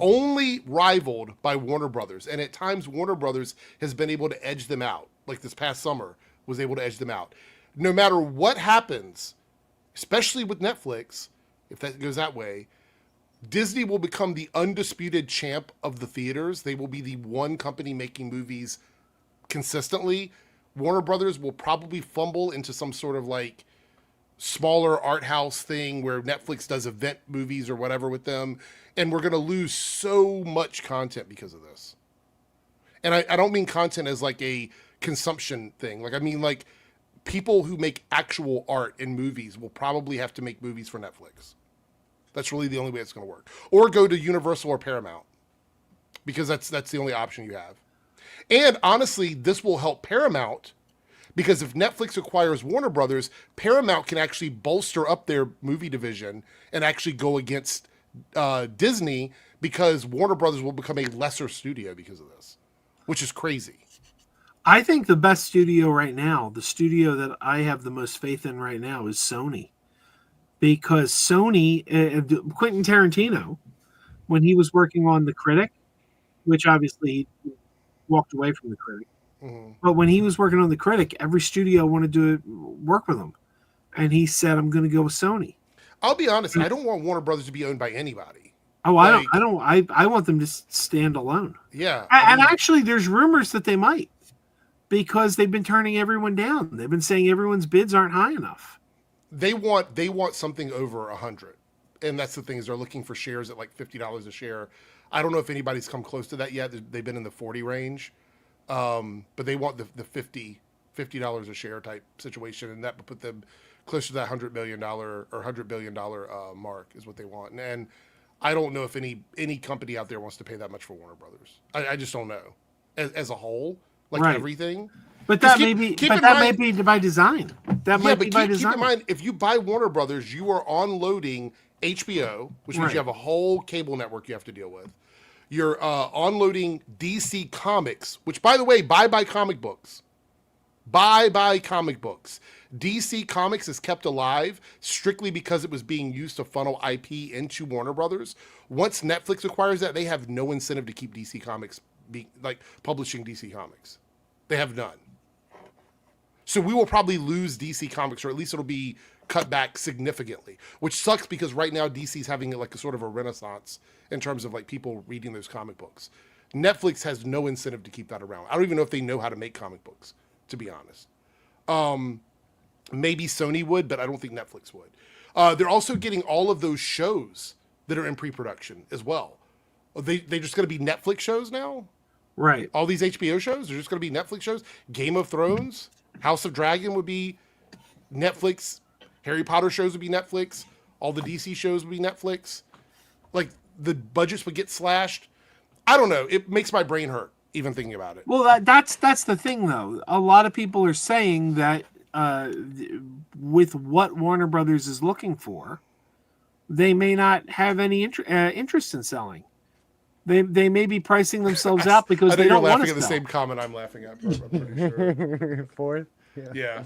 only rivaled by Warner Brothers. And at times, Warner Brothers has been able to edge them out. Like this past summer, was able to edge them out. No matter what happens, especially with Netflix, if that goes that way, Disney will become the undisputed champ of the theaters. They will be the one company making movies consistently. Warner Brothers will probably fumble into some sort of like smaller art house thing where Netflix does event movies or whatever with them. And we're going to lose so much content because of this. And I don't mean content as like a consumption thing. Like, I mean, like people who make actual art in movies will probably have to make movies for Netflix. That's really the only way it's going to work. Or go to Universal or Paramount, because that's the only option you have. And honestly, this will help Paramount, because if Netflix acquires Warner Brothers, Paramount can actually bolster up their movie division and actually go against Disney because Warner Brothers will become a lesser studio because of this, which is crazy. I think the best studio right now, the studio that I have the most faith in right now, is Sony, because Sony, Quentin Tarantino, when he was working on The Critic, which obviously he walked away from The Critic, but when he was working on The Critic, every studio wanted to work with him, and he said, "I'm going to go with Sony." I'll be honest, I don't want Warner Brothers to be owned by anybody. Oh, like, I want them to stand alone. Yeah, and actually, there's rumors that they might, because they've been turning everyone down. They've been saying everyone's bids aren't high enough. They want something over 100, and that's the thing, is they're looking for shares at like $50 a share. I don't know if anybody's come close to that yet. They've been in the 40 range, but they want the $50 a share type situation, and that would put them closer to that $100 million or $100 billion mark is what they want. And I don't know if any company out there wants to pay that much for Warner Brothers. I just don't know as a whole, like everything. But that may be by design. That might be by design. Keep in mind, if you buy Warner Brothers, you are onloading HBO, which means you have a whole cable network you have to deal with. You're onloading DC Comics, which, by the way, buy comic books. Buy comic books. DC Comics is kept alive strictly because it was being used to funnel IP into Warner Brothers. Once Netflix acquires that, they have no incentive to keep DC Comics publishing DC Comics. They have none. So we will probably lose DC Comics, or at least it'll be cut back significantly, which sucks because right now DC's having like a sort of a renaissance in terms of like people reading those comic books. Netflix has no incentive to keep that around. I don't even know if they know how to make comic books, to be honest. Maybe Sony would, but I don't think Netflix would. They're also getting all of those shows that are in pre-production as well. They're just going to be Netflix shows now? Right. All these HBO shows are just going to be Netflix shows. Game of Thrones, House of Dragon would be Netflix. Harry Potter shows would be Netflix. All the DC shows would be Netflix. Like, the budgets would get slashed. I don't know. It makes my brain hurt even thinking about it. Well, that's the thing, though. A lot of people are saying that with what Warner Brothers is looking for, they may not have any interest in selling. They may be pricing themselves out because they don't want to sell. You're laughing at the same comment I'm laughing at, I'm pretty sure. Fourth? Yeah.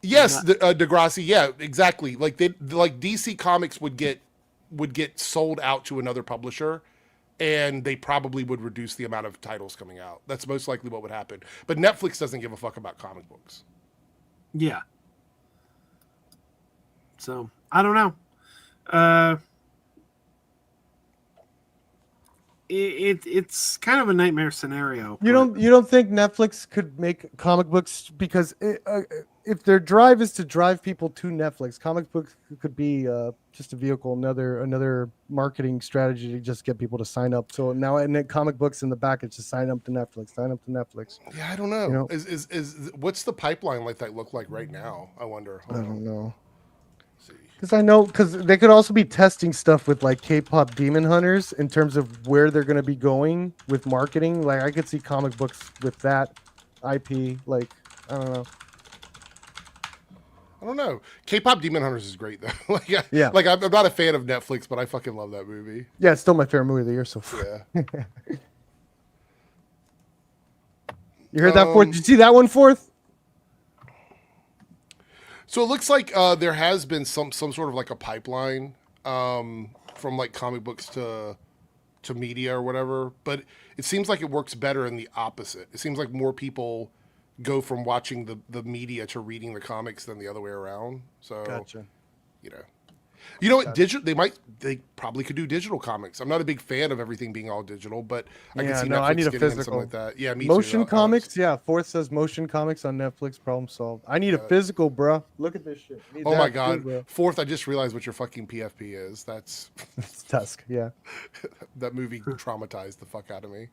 Yes, Degrassi. Yeah, exactly. Like DC Comics would get sold out to another publisher, and they probably would reduce the amount of titles coming out. That's most likely what would happen. But Netflix doesn't give a fuck about comic books. Yeah. So I don't know. It's kind of a nightmare scenario. You don't think Netflix could make comic books because if their drive is to drive people to Netflix, comic books could be just a vehicle, another marketing strategy to just get people to sign up. So now, and then comic books in the back, it's just sign up to Netflix. Yeah, I don't know. You know? Is what's the pipeline like that look like right now? I wonder. I don't know. Because they could also be testing stuff with like K-pop Demon Hunters in terms of where they're going to be going with marketing. Like I could see comic books with that IP. Like I don't know. K-pop Demon Hunters is great though. Yeah. Like I'm not a fan of Netflix, but I fucking love that movie. Yeah, it's still my favorite movie of the year so far. Yeah. You heard that, Fourth? Did you see that one, Fourth? So it looks like there has been some sort of like a pipeline from like comic books to media or whatever, but it seems like it works better in the opposite. It seems like more people go from watching the media to reading the comics than the other way around. So, gotcha. You know what? They probably could do digital comics. I'm not a big fan of everything being all digital, but I can see Netflix I need a getting physical. something like that. Yeah, me motion too. comics. Yeah, Fourth says motion comics on Netflix. Problem solved. I need a physical, bro. Look at this shit. Oh my god. Too, Fourth, I just realized what your fucking PFP is. That's it's Tusk. Yeah. That movie traumatized the fuck out of me.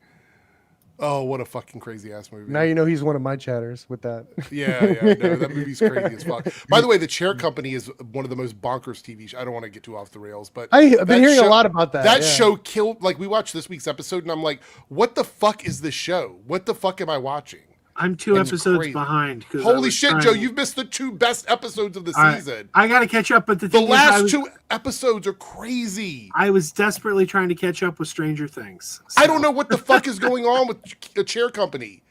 Oh, what a fucking crazy ass movie. Now you know he's one of my chatters with that. Yeah, no, that movie's crazy as fuck. By the way, The Chair Company is one of the most bonkers TV shows. I don't want to get too off the rails, but I've been hearing a lot about that. That show killed, like we watched this week's episode and I'm like, what the fuck is this show? What the fuck am I watching? I'm 2 It's episodes crazy. behind. Holy shit, Joe! You've missed the 2 best episodes of the season. I got to catch up, but the The thing last is, 2 episodes are crazy. I was desperately trying to catch up with Stranger Things. I don't know what the fuck is going on with a chair company.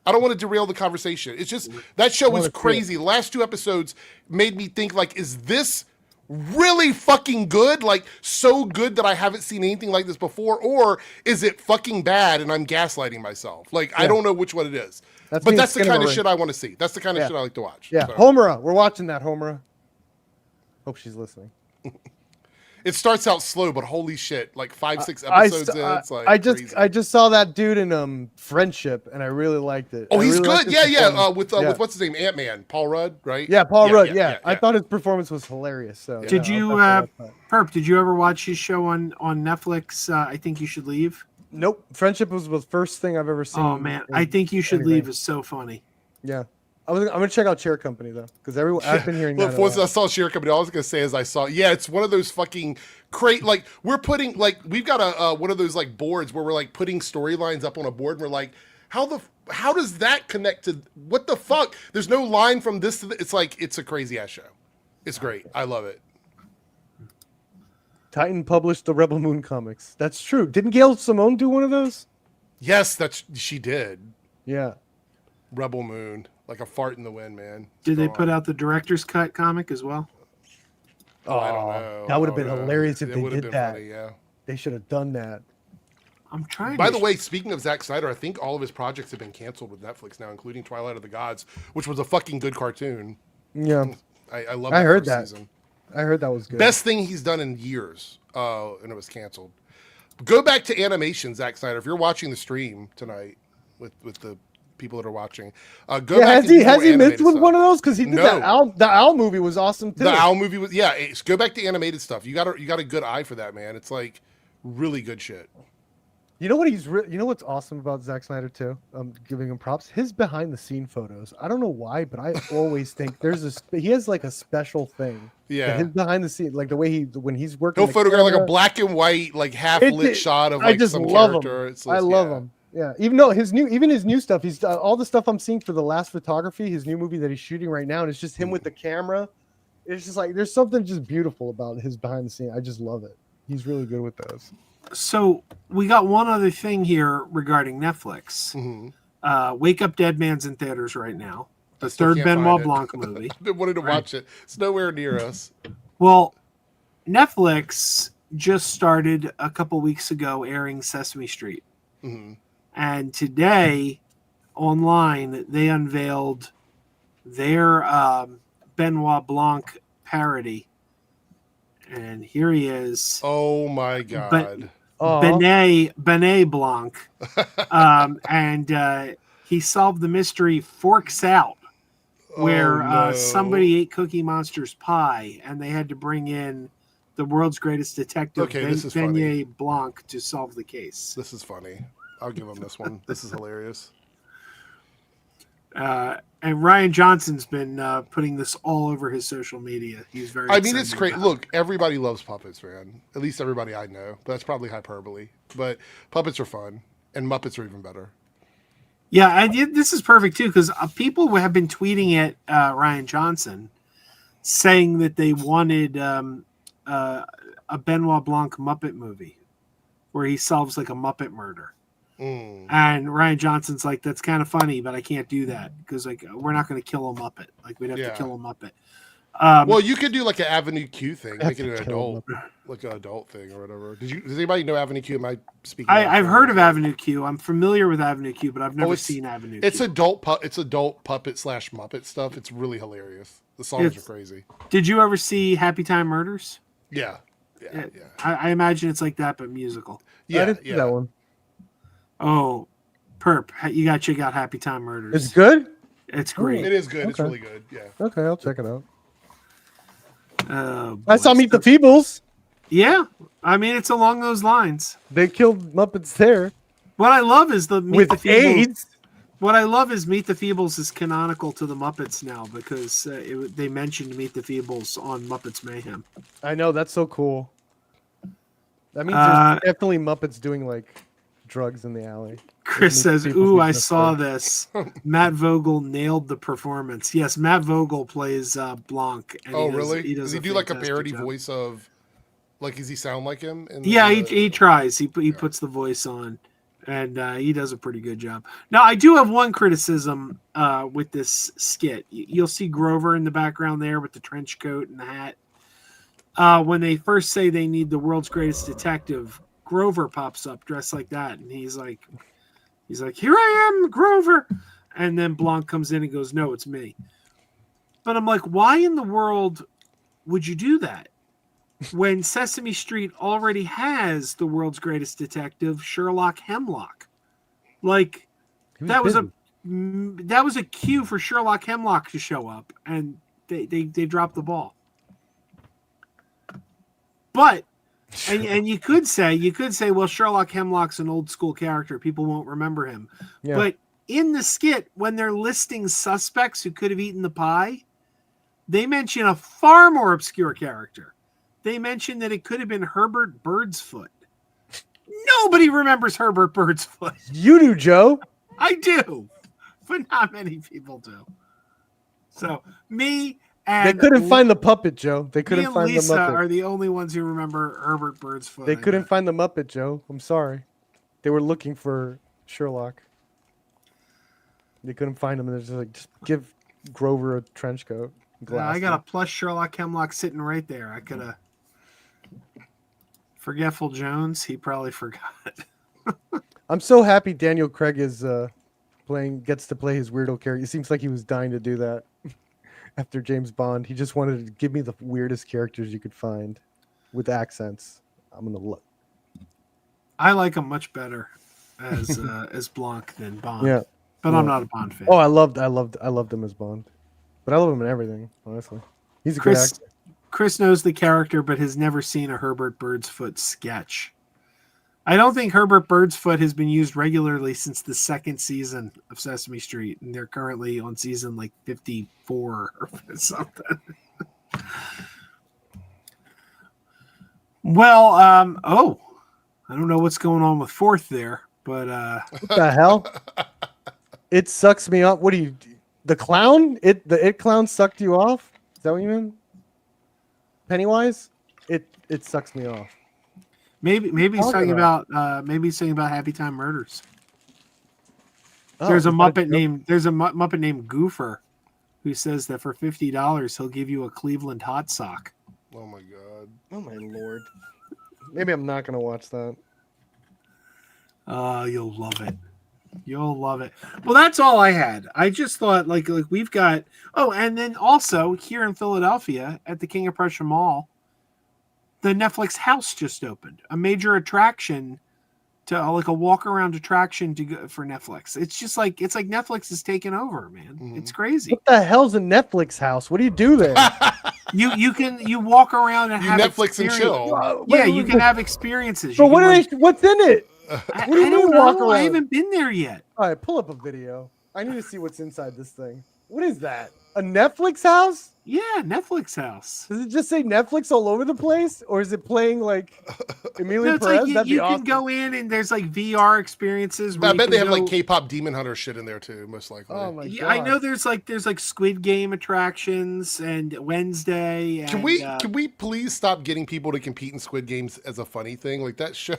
I don't want to derail the conversation. It's just that show was crazy. The last 2 episodes made me think, like, is this really fucking good? Like, so good that I haven't seen anything like this before? Or is it fucking bad and I'm gaslighting myself? Like, I don't know which one it is. But that's the kind of shit I want to see. That's the kind of shit I like to watch. Yeah, so. Homura. We're watching that, Homura. Hope she's listening. It starts out slow, but holy shit, like 5-6 episodes in, it's like I just saw that dude in Friendship, and I really liked it. Oh, he's really good. With what's his name, Ant-Man, Paul Rudd, right? Yeah, Paul Rudd. Yeah. I thought his performance was hilarious. So did you, Perp? Did you ever watch his show on Netflix? I Think You Should Leave. Nope. Friendship was the first thing I've ever seen. Oh man, I Think You Should Leave is so funny. Yeah. I'm gonna check out Chair Company though, because I've been hearing. Look, once I saw Chair Company, all I was gonna say is it's one of those fucking like we're putting we've got a one of those like boards where we're like putting storylines up on a board and we're like, how does that connect to what the fuck? There's no line from this to it's like it's a crazy ass show. It's great. I love it. Titan published the Rebel Moon comics. That's true. Didn't Gail Simone do one of those? Yes, she did. Yeah. Rebel Moon. Like a fart in the wind, man. Did they put out the director's cut comic as well? Oh, I don't know. That would have been hilarious if they did that. Funny, yeah. They should have done that. I'm trying. By the way, speaking of Zack Snyder, I think all of his projects have been canceled with Netflix now, including Twilight of the Gods, which was a fucking good cartoon. Yeah. I love I heard first that. season. I heard that was good. Best thing he's done in years, and it was canceled. Go back to animation, Zack Snyder. If you're watching the stream tonight with the people that are watching, go back. Has he missed with one of those? Because he did that the Owl movie was awesome too. The Owl movie was go back to animated stuff. You got a good eye for that, man. It's like really good shit. You know what you know what's awesome about Zack Snyder too? I'm giving him props. His behind the scene photos. I don't know why, but I always think he has like a special thing. Yeah. His behind the scene, like the way when he's working. He'll photograph like a black and white, like half lit shot of like some character. I love him. Yeah, even though his new stuff, he's all the stuff I'm seeing for The Last Photography, his new movie that he's shooting right now, and it's just him with the camera. It's just like there's something just beautiful about his behind the scene. I just love it. He's really good with those. So we got one other thing here regarding Netflix. Mm-hmm. Wake Up Dead Man's in theaters right now. The third Benoit Blanc movie. I've been wanting to watch it. It's nowhere near us. Well, Netflix just started a couple weeks ago airing Sesame Street. Mm-hmm. And today, online, they unveiled their Benoit Blanc parody. And here he is. Oh my God. Benet Blanc. And he solved the mystery Forks Out, where somebody ate Cookie Monster's pie, and they had to bring in the world's greatest detective, Benet Blanc, to solve the case. This is funny. I'll give him this one. This is hilarious. And Ryan Johnson's been putting this all over his social media. He's very. I mean, it's great. Look, everybody loves puppets, man. At least everybody I know. But that's probably hyperbole. But puppets are fun, and Muppets are even better. Yeah, this is perfect too because people have been tweeting at Ryan Johnson, saying that they wanted a Benoit Blanc Muppet movie, where he solves like a Muppet murder. And Ryan Johnson's like, that's kind of funny, but I can't do that because like we're not going to kill a Muppet. Like we'd have to kill a Muppet. Well, you could do like an Avenue Q thing, make it an adult, like an adult thing or whatever. Does anybody know Avenue Q? Am I speaking? I've heard of Avenue Q. I'm familiar with Avenue Q, but I've never seen Avenue Q. It's adult puppet / Muppet stuff. It's really hilarious. The songs are crazy. Did you ever see Happy Time Murders? Yeah. I imagine it's like that, but musical. Yeah, I didn't see that one. Oh, Perp, you got to check out Happy Time Murders. It's good? It's great. It is good. Okay. It's really good. Yeah. Okay, I'll check it out. Boy, I saw Meet the Feebles. Yeah, I mean, it's along those lines. They killed Muppets there. What I love is the Meet with the Feebles. AIDS. What I love is Meet the Feebles is canonical to the Muppets now because they mentioned Meet the Feebles on Muppets Mayhem. I know, that's so cool. That means there's definitely Muppets doing like drugs in the alley. Chris It makes says, people "Ooh, think I that's saw good. this. Matt Vogel nailed the performance." Yes, Matt Vogel plays Blanc, and Oh, he does. really? He Does does he a do like a fantastic parody job. voice of, like, does he sound like him? Yeah, he tries. He puts the voice on, and he does a pretty good job. Now, I do have one criticism with this skit. You'll see Grover in the background there with the trench coat and the hat. When they first say they need the world's greatest detective, Grover pops up dressed like that, and he's like, "Here I am, Grover," and then Blanc comes in and goes, "No, it's me." But I'm like, why in the world would you do that when Sesame Street already has the world's greatest detective, Sherlock Hemlock? Like He that was busy. that was a cue for Sherlock Hemlock to show up, and they dropped the ball. But and you could say, well, Sherlock Hemlock's an old school character. People won't remember him. Yeah. But in the skit, when they're listing suspects who could have eaten the pie, they mention a far more obscure character. They mention that it could have been Herbert Birdsfoot. Nobody remembers Herbert Birdsfoot. You do, Joe. I do, but not many people do. So me and They couldn't find the puppet, Joe. They me couldn't and find the Lisa Muppet. are the only ones who remember Herbert Birdsfoot. They couldn't find the Muppet, Joe. I'm sorry. They were looking for Sherlock. They couldn't find him. They're just give Grover a trench coat. I got a plush Sherlock Hemlock sitting right there. I could have. Forgetful Jones, he probably forgot. I'm so happy Daniel Craig is gets to play his weirdo character. It seems like he was dying to do that after James Bond. He just wanted to give me the weirdest characters you could find with accents. I'm gonna look. I like him much better as Blanc than Bond. Yeah, but yeah. I'm not a Bond fan. Oh, I loved him as Bond, but I love him in everything. Honestly, he's a good actor. Chris knows the character, but has never seen a Herbert Birdsfoot sketch. I don't think Herbert Birdsfoot has been used regularly since the second season of Sesame Street, and they're currently on season like 54 or something. Well, I don't know what's going on with Fourth there, but what the hell? It sucks me up. What do you? The clown? The it clown sucked you off? Is that what you mean? Pennywise? It sucks me off. maybe he's talking about Happy Time Murders. Oh, There's a is that Muppet named Goofer who says that for $50 he'll give you a Cleveland hot sock. Oh my god. Oh my lord. Maybe I'm not gonna watch that. You'll love it. You'll love it. Well, that's all I had. I just thought like we've got and then also here in Philadelphia at the King of Prussia Mall, the Netflix house just opened. A major attraction to like a walk around attraction to go for Netflix. It's like Netflix is taking over, man. Mm-hmm. It's crazy. What the hell's a Netflix house? What do you do there? You walk around and have Netflix and chill. Yeah, you can have experiences. But what's in it? I What do you don't mean walk know. I around? haven't been there yet. All right, pull up a video. I need to see what's inside this thing. What is that? A Netflix house? Yeah, Netflix house. Does it just say Netflix all over the place, or is it playing like Emilio No, it's Perez? like That'd be you awesome. can go in and there's like VR experiences. I bet they have like K-pop Demon Hunter shit in there too, most likely. Oh my god! Yeah, I know there's like Squid Game attractions and Wednesday. And, Can we please stop getting people to compete in Squid Games as a funny thing? Like that show,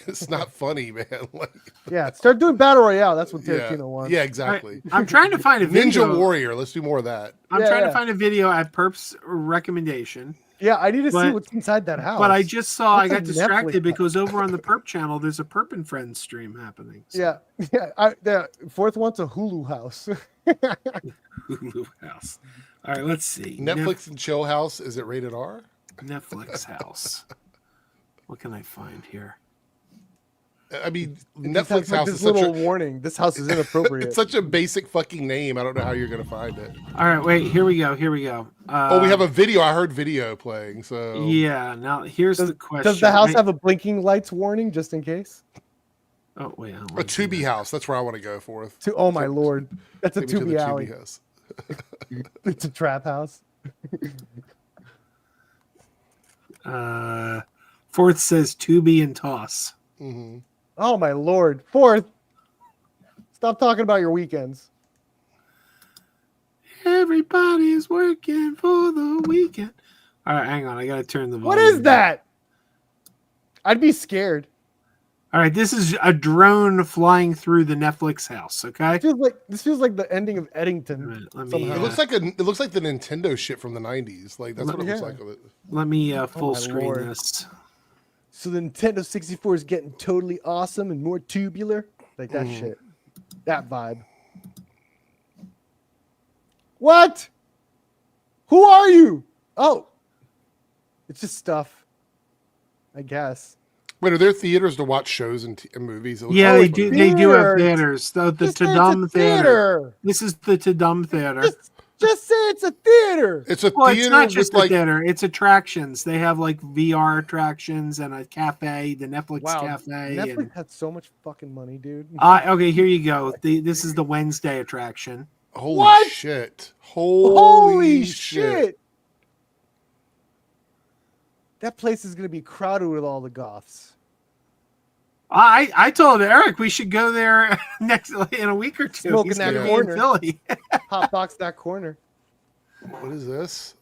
it's not funny, man. Like, Yeah, start doing battle royale. That's what Tarantino wants. yeah, exactly. I'm trying to find a video. Ninja Warrior. Let's do more of that. I'm trying to find a video at Perp's recommendation. Yeah, I need to see what's inside that house. But I just saw What's I got a distracted Netflix because over on the Perp channel there's a Perp and Friends stream happening. So. Yeah. The Fourth wants a Hulu house. Hulu house. All right, let's see. Netflix and Chill House. Is it rated R? Netflix house. What can I find here? I mean, It Netflix has, like, house this is such little a warning. This house is inappropriate. it's such a basic fucking name. I don't know how you're gonna find it. All right, wait. Here we go. We have a video. I heard video playing. So Yeah. Now here's the question. Does the house have a blinking lights warning just in case? Oh wait. a Tubi house. That's where I want to go for. Oh my lord, that's a Take me to the Tubi alley. house. It's a trap house. Fourth says Tubi and Toss. Mm-hmm. Oh my lord, Fourth. Stop talking about your weekends. Everybody's working for the weekend. All right, hang on. I gotta turn the volume. What is that? I'd be scared. All right, this is a drone flying through the Netflix house. Okay. This feels like the ending of Eddington. Let me, somehow. It looks like the Nintendo shit from the 90s. Like that's what it looks like. Let me full my screen Lord. this. So the Nintendo 64 is getting totally awesome and more tubular, like that shit, that vibe. What? Who are you? Oh, it's just stuff, I guess. Wait, are there theaters to watch shows and movies? It looks Yeah, like they it's do. They do have Theaters. theaters. The Just say it's a Tadum Theater. theater. This is the Tadum Theater. Just say it's a theater. It's a Well, theater it's not just with a like theater. It's attractions. They have like VR attractions and a cafe, the Netflix cafe. Netflix And, had so much fucking money, dude. okay, here you go. This is the Wednesday attraction. holy What? shit. Holy shit. That place is gonna be crowded with all the goths. I told Eric we should go there next in a week or two. Smoking He's that gonna be in corner. Philly. Hot box that corner. What is this?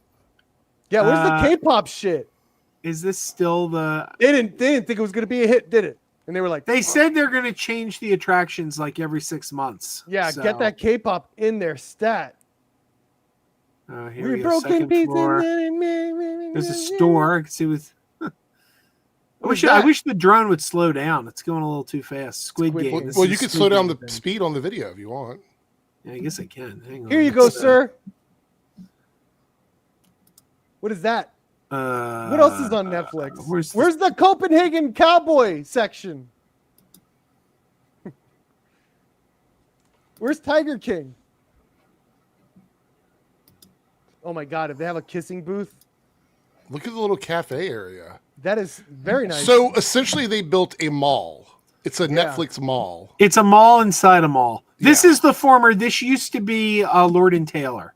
Yeah, where's the K-pop shit? Is this still the? They didn't think it was gonna be a hit, did it? And they were like, They said they're going to change the attractions like every 6 months. yeah, So, get that K-pop in there, stat. here We we go. broken Second pieces. floor. There's a store. I can see with. What is I that? wish the drone would slow down. It's going a little too fast. Squid Squid Game. Game. This Well, is you can Squid slow down Game the thing. speed on the video if you want. Yeah, I guess I can. Hang on. Here you go, Let's, sir. What is that? What else is on Netflix? Where's the Copenhagen Cowboy section? Where's Tiger King? Oh my God! If they have a kissing booth, Look at the little cafe area. that is very nice. So essentially, they built a mall. It's a Netflix mall. It's a mall inside a mall. This Yeah. is the former. This used to be Lord and Taylor.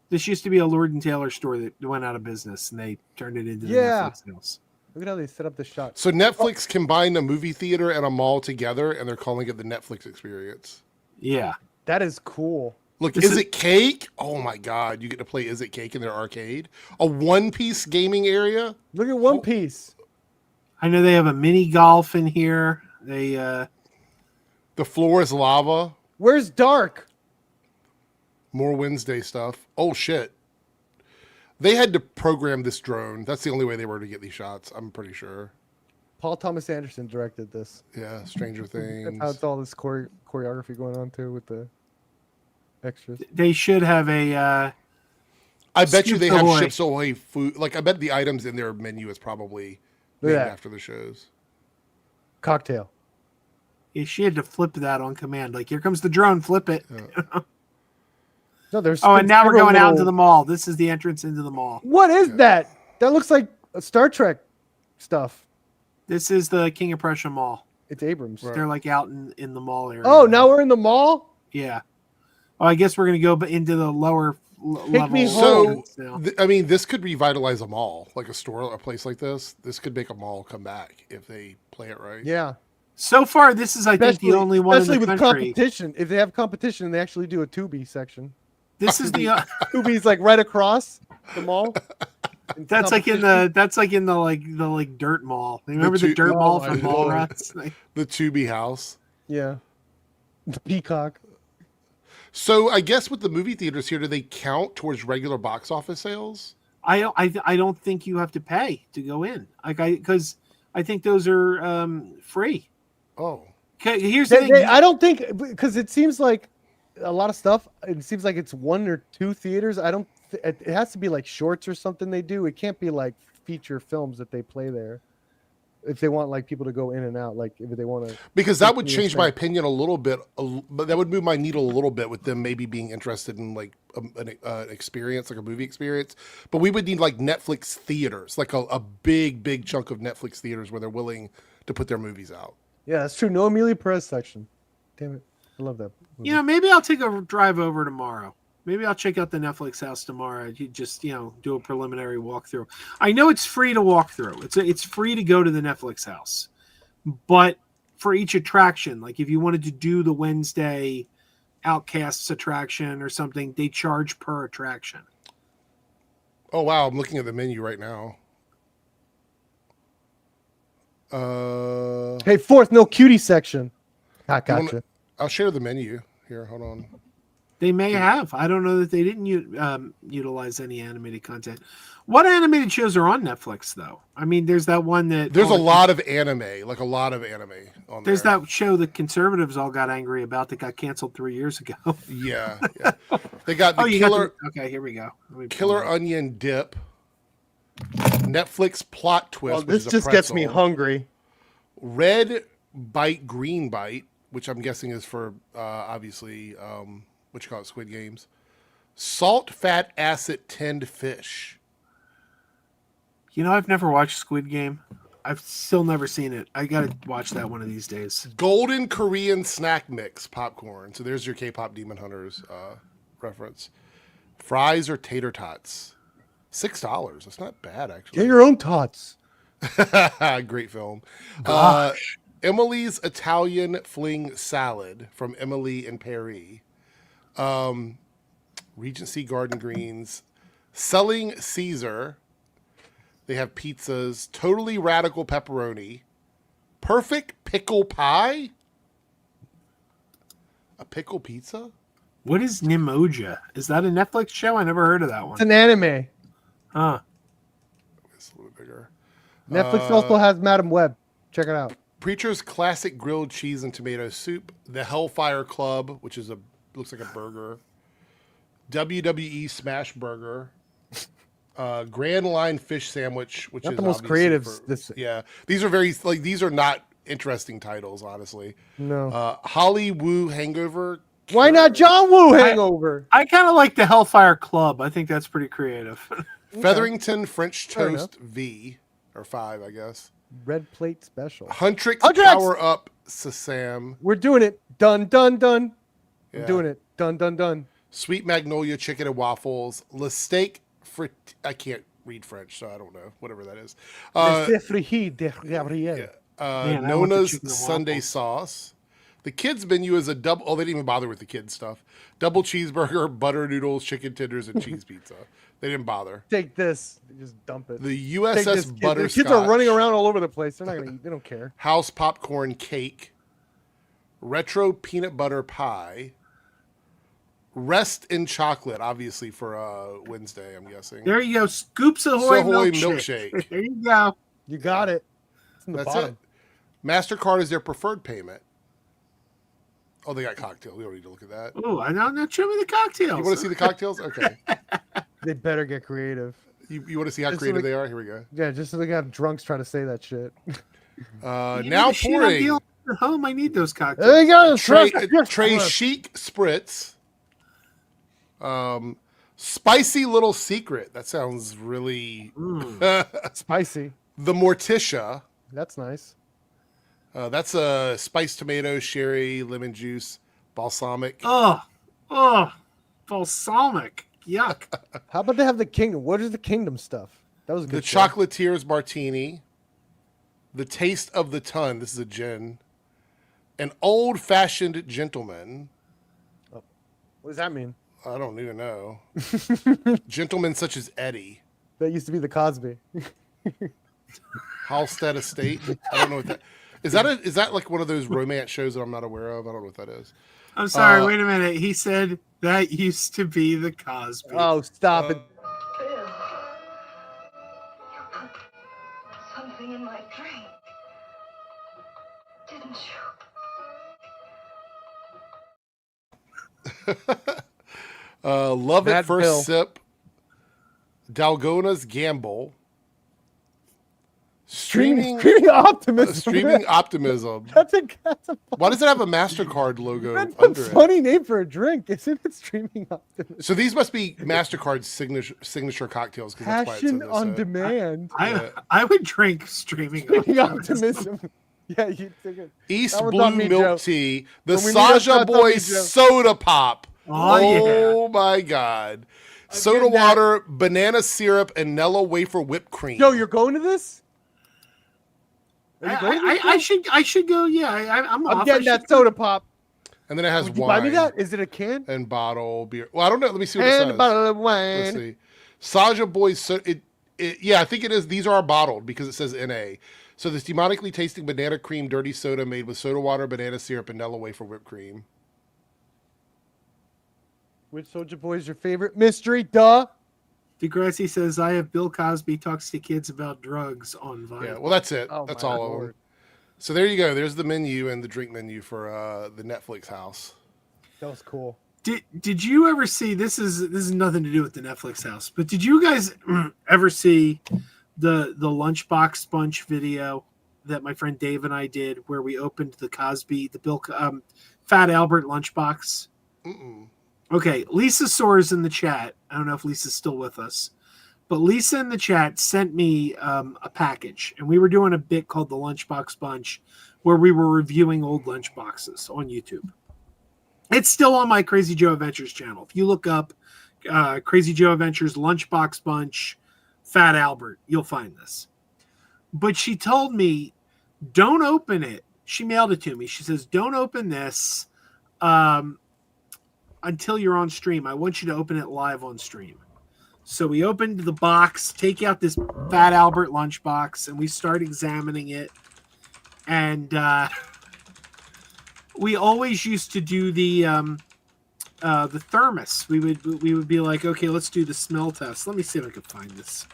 This used to be a Lord and Taylor store that went out of business, and they turned it into the Netflix house. Look at how they set up the shot. So Netflix combined a movie theater and a mall together, and they're calling it the Netflix experience. Yeah. That is cool. Look, This Is is- It Cake? Oh my God, you get to play Is It Cake in their arcade. A one-piece gaming area. Look at One Piece. I know they have a mini golf in here. They The floor is lava. Where's Dark? More Wednesday stuff. Oh shit. They had to program this drone. That's the only way they were to get these shots, I'm pretty sure. Paul Thomas Anderson directed this. Yeah, Stranger That's how Things. it's all this choreography going on too with the extras. they should have a I bet you Skips they have Ahoy. Ships Ahoy food. Like, I bet the items in their menu is probably Look named at that. after the shows. Cocktail. she had to flip that on command. Like, here comes the drone, flip it. No, there's. Oh, and now we're several going out into little- the mall. This is the entrance into the mall. What is that? That looks like a Star Trek stuff. This is the King of Prussia Mall. It's Abrams. Right. They're like out in the mall area. Oh, now we're in the mall. Yeah. Oh, I guess we're gonna go into the lower level. me So, entrance now. I mean, this could revitalize a mall, like a store, a place like this. This could make a mall come back if they play it right. Yeah. So far, this is I think the only one in especially the with country. competition. If they have competition, they actually do a Tubi section. This is the Tubi's like right across the mall. that's like in the like dirt mall. Remember the dirt mall my from Lord. Mallrats? Like, The Tubi house. Yeah. The Peacock. So I guess with the movie theaters here, do they count towards regular box office sales? I don't think you have to pay to go in. Because I think those are free. Oh, Here's the thing. I don't think because it seems like a lot of stuff. It seems like it's one or two theaters. I don't. It has to be like shorts or something they do. It can't be like feature films that they play there. If they want like people to go in and out, like if they want to. because that would change my opinion a little bit, but that would move my needle a little bit with them maybe being interested in like an experience, like a movie experience. But we would need like Netflix theaters, like a big chunk of Netflix theaters where they're willing to put their movies out. Yeah, that's true. No Amelia Perez section. Damn it, I love that. movie. Maybe I'll take a drive over tomorrow. Maybe I'll check out the Netflix house tomorrow. You just, do a preliminary walkthrough. I know it's free to walk through. It's free to go to the Netflix house, but for each attraction. Like if you wanted to do the Wednesday Outcasts attraction or something, they charge per attraction. Oh wow, I'm looking at the menu right now. Hey, fourth, no cutie section. I gotcha. I'll share the menu here. Hold on. They may have. I don't know that they didn't utilize any animated content. What animated shows are on Netflix, though? I mean, there's that one that... There's a lot of anime, like a lot of anime on There's there. that show the conservatives all got angry about that got canceled 3 years ago. Yeah. They got the Okay, here we go. Killer Onion Dip. Netflix Plot Twist. Well, this just gets me hungry. Red Bite, Green Bite, which I'm guessing is for obviously what you call it, Squid Games. Salt, Fat, Acid, Tinned Fish. You know, I've never watched Squid Game. I've still never seen it. I gotta watch that one of these days. Golden Korean Snack Mix popcorn. So there's your K-pop Demon Hunters reference. Fries or tater tots. $6. That's not bad, actually. Get your own tots. Great film. Gosh. Emily's Italian Fling Salad from Emily in Paris. Regency Garden Greens. Selling Caesar. They have pizzas. Totally Radical Pepperoni. Perfect Pickle Pie. A pickle pizza? What is Nimoja? Is that a Netflix show? I never heard of that one. It's an anime. Huh. It's a little bigger. Netflix also has Madam Web. Check it out. Preacher's Classic Grilled Cheese and Tomato Soup. The Hellfire Club, which is looks like a burger. WWE Smash Burger. Grand Line Fish Sandwich, which Not is the most creative. Yeah, these are very these are not interesting titles, honestly. No. Holly Woo Hangover. Why not John Woo Hangover? I kind of like the Hellfire Club. I think that's pretty creative. Featherington French Fair Toast V or 5, I guess. Red Plate Special. Huntrix Huntrix! Power Up Sesam. We're doing it. Done, done, done. Yeah. We're doing it. Done, done, done. Sweet Magnolia Chicken and Waffles. Le Steak Frit. I can't read French, so I don't know. Whatever that is. Gabriel. Man, I want the Nona's chicken and Sunday waffles. Sauce. The kids menu is a double. Oh, they didn't even bother with the kids stuff. Double cheeseburger, butter noodles, chicken tenders, and cheese pizza. They didn't bother. Take this. Just dump it. The Take USS this. Butterscotch. The kids are running around all over the place. They're not gonna eat. They don't care. House popcorn cake. Retro peanut butter pie. Rest in chocolate, obviously for Wednesday, I'm guessing. There you go. Scoops Ahoy Ahoy milkshake. milkshake. There you go. You got it. It's in the That's bottom. it. MasterCard is their preferred payment. Oh, they got cocktails. We don't need to look at that. Oh, I know. Now show me the cocktails. You want to see the cocktails? Okay. They better get creative. You want to see how Just creative like- they are? Here we go. Yeah, just so they got drunks trying to say that shit. You Now need to shit on pouring. deal at home. I need those cocktails. There you go. Trey Chic Spritz. Spicy Little Secret. That sounds really... Spicy. The Morticia. That's nice. That's a spiced tomato, sherry, lemon juice, balsamic. Oh, balsamic. Yuck. How about they have the Kingdom? What is the Kingdom stuff? That was a The good show. Chocolatiers Martini. The Taste of the Ton. This is a gin. An Old-Fashioned Gentleman. What does that mean? I don't even know. Gentlemen such as Eddie. That used to be the Cosby. Halstead Estate. I don't know what that is. That like one of those romance shows that I'm not aware of? I don't know what that is. I'm sorry. Wait a minute. He said that used to be the Cosby. Oh, stop it. Bill, you put something in my drink, didn't you? Love Mad at First Bill. Sip. Dalgona's Gamble. Streaming Streaming optimism. Optimism. That's a Why does it have a MasterCard logo that's under a it? funny name for a drink, isn't it? Streaming optimism. So these must be MasterCard's signature cocktails. 'Cause that's why it's in Passion this, on demand. I would drink streaming. Streaming optimism. Yeah, you take it. East That was Blue on me, Milk Joe. Tea. The When we meet up, Saja that's on Boy me, Joe. Soda Pop. Oh, My God. Soda getting that. water, banana syrup, and Nella wafer whipped cream. Yo, you're going to this? I should go. Yeah, I'm off. getting that soda pop. And then it has Would you wine. buy me that? Is it a can? And bottle beer. Well, I don't know. Let me see what it And a says. bottle of wine. Let's see. Saja Boys. So yeah, I think it is. These are bottled because it says NA. So this demonically tasting banana cream dirty soda made with soda water, banana syrup, and Nella wafer whipped cream. Which Soulja Boy is your favorite? Mystery, duh. Degrassi says, I have Bill Cosby talks to kids about drugs on Vine. Yeah, well, that's it. Oh, That's my all of Lord. them. So there you go. There's the menu and the drink menu for the Netflix house. That was cool. Did you ever see, this is nothing to do with the Netflix house, but did you guys ever see the Lunchbox Sponge video that my friend Dave and I did where we opened the Cosby, the Bill Fat Albert lunchbox? Mm-mm. Okay, Lisa Soares in the chat. I don't know if Lisa's still with us, but Lisa in the chat sent me a package, and we were doing a bit called the Lunchbox Bunch, where we were reviewing old lunchboxes on YouTube. It's still on my Crazy Joe Adventures channel. If you look up Crazy Joe Adventures Lunchbox Bunch, Fat Albert, you'll find this. But she told me, don't open it. She mailed it to me. She says, don't open this until you're on stream. I want you to open it live on stream. So we opened the box, take out this Fat Albert lunchbox, and we start examining it. And we always used to do the thermos. We would be like, okay, let's do the smell test. Let me see if I can find this.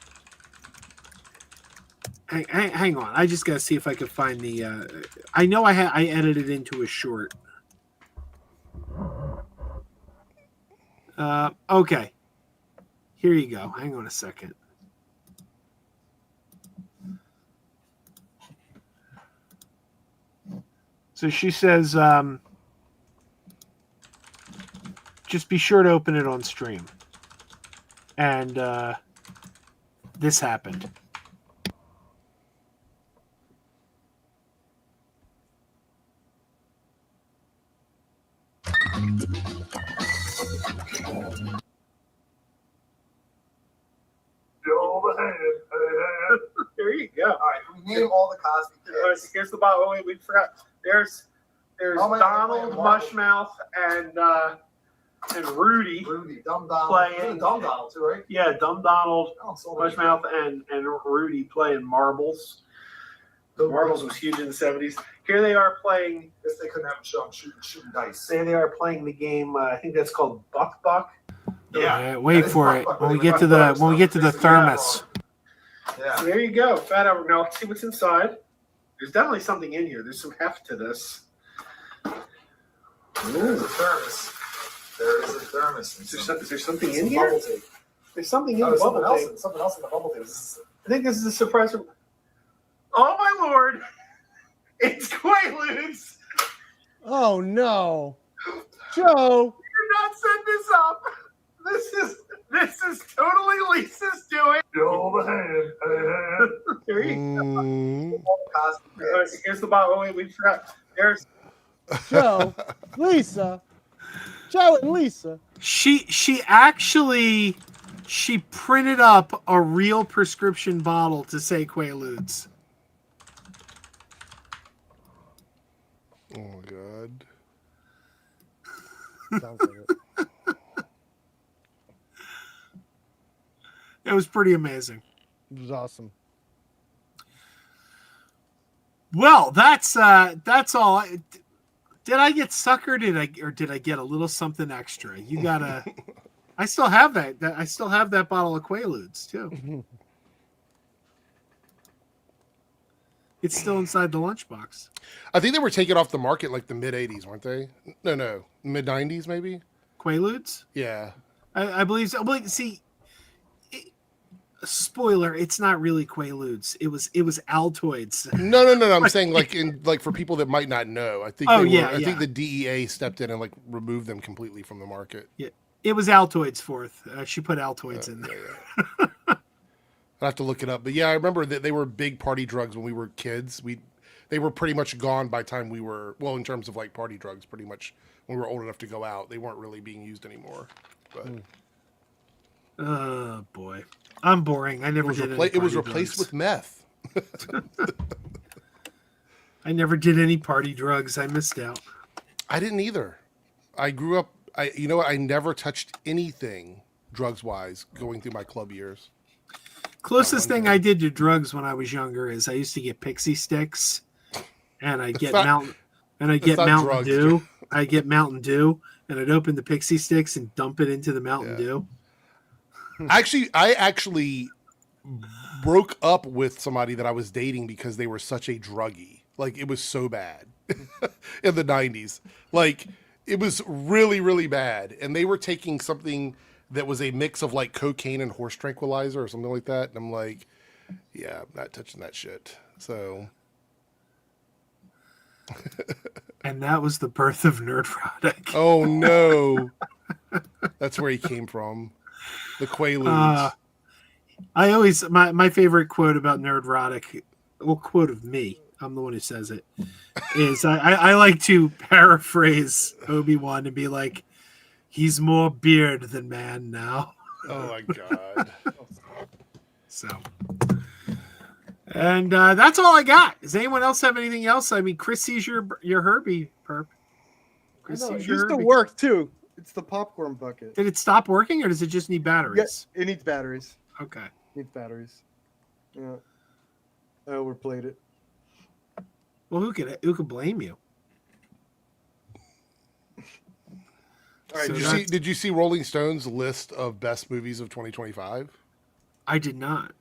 Hang on, I just gotta see if I can find the. I know I edited into a short. Okay, here you go. Hang on a second. So she says, just be sure to open it on stream. And this happened. There you go. All right, we name all the Cosby kids. Here's the bottle. Wait, we forgot. There's Oh, my Donald, God. Mushmouth, and Rudy. Rudy, Dumb Donald. Playing- Dumb Donald too, right? Yeah, Dumb Donald, Oh, so many. Mushmouth, and Rudy playing marbles. Marbles was huge in the 70s. Here they are playing. Guess they couldn't have a show. Shooting dice. There they are playing the game. I think that's called Buck Buck. Yeah. Wait That is for Buck it Buck, when we but get to they the thermos. Yeah. So there you go, Fat Albert. Now let's see what's inside. There's definitely something in here. There's some heft to this. There's a thermos. There is a thermos. Is there something Some in here? bubble tape. There's something in No, the there's bubble tape. something else in the bubble tape. I think this is a surprise. Oh my lord! It's Quaaludes. Oh no, Joe! Did not set this up. This is totally Lisa's doing. Show the hand. Here you Mm. All the Cosby go. kids. Here's the bottle. Wait, we forgot. There's Joe, Lisa, Joe and Lisa. she actually printed up a real prescription bottle to say Quaaludes. Oh my god. Sounds like it. It was pretty amazing. It was awesome. Well, that's all. Did I get suckered? Did I get a little something extra? You gotta. I still have that. I still have that bottle of Quaaludes too. It's still inside the lunchbox. I think they were taken off the market like the mid 80s, weren't they? No, mid 90s maybe. Quaaludes? Yeah. I believe so. Well, see, spoiler, it's not really Quaaludes. It was Altoids. No. I'm saying like for people that might not know. I think. I think the DEA stepped in and like removed them completely from the market. Yeah, it was Altoids fourth. She put Altoids in there. Yeah. I'll have to look it up, but yeah, I remember that they were big party drugs when we were kids. They were pretty much gone by the time we were in terms of like party drugs. Pretty much when we were old enough to go out, they weren't really being used anymore. But Oh boy, I'm boring. I never did. it was replaced with meth. I never did any party drugs. I missed out. I didn't either. I grew up. You know what? I never touched anything drugs wise going through my club years. Closest thing I did to drugs when I was younger is I used to get pixie sticks, and I'd get Mountain Dew. I'd get Mountain Dew, and I'd open the pixie sticks and dump it into the Mountain Dew. I actually broke up with somebody that I was dating because they were such a druggie. Like, it was so bad in the 90s. Like, it was really, really bad. And they were taking something that was a mix of like cocaine and horse tranquilizer or something like that. And I'm like, yeah, I'm not touching that shit. So. And that was the birth of Nerdrotic. Oh, no. That's where he came from. The Quaaludes. I always, my favorite quote about Nerdrotic, well, quote of me, I'm the one who says it, is I like to paraphrase Obi-Wan and be like, he's more beard than man now. Oh my God. So, and that's all I got. Does anyone else have anything else? I mean, Chris sees your Herbie perp. Chris It sees your used to Herbie. work too. It's the popcorn bucket. Did it stop working, or does it just need batteries? Yeah, it needs batteries. Okay. Needs batteries. Yeah. I overplayed it. Well, who could blame you? All right, So Did you see Rolling Stone's list of best movies of 2025? I did not.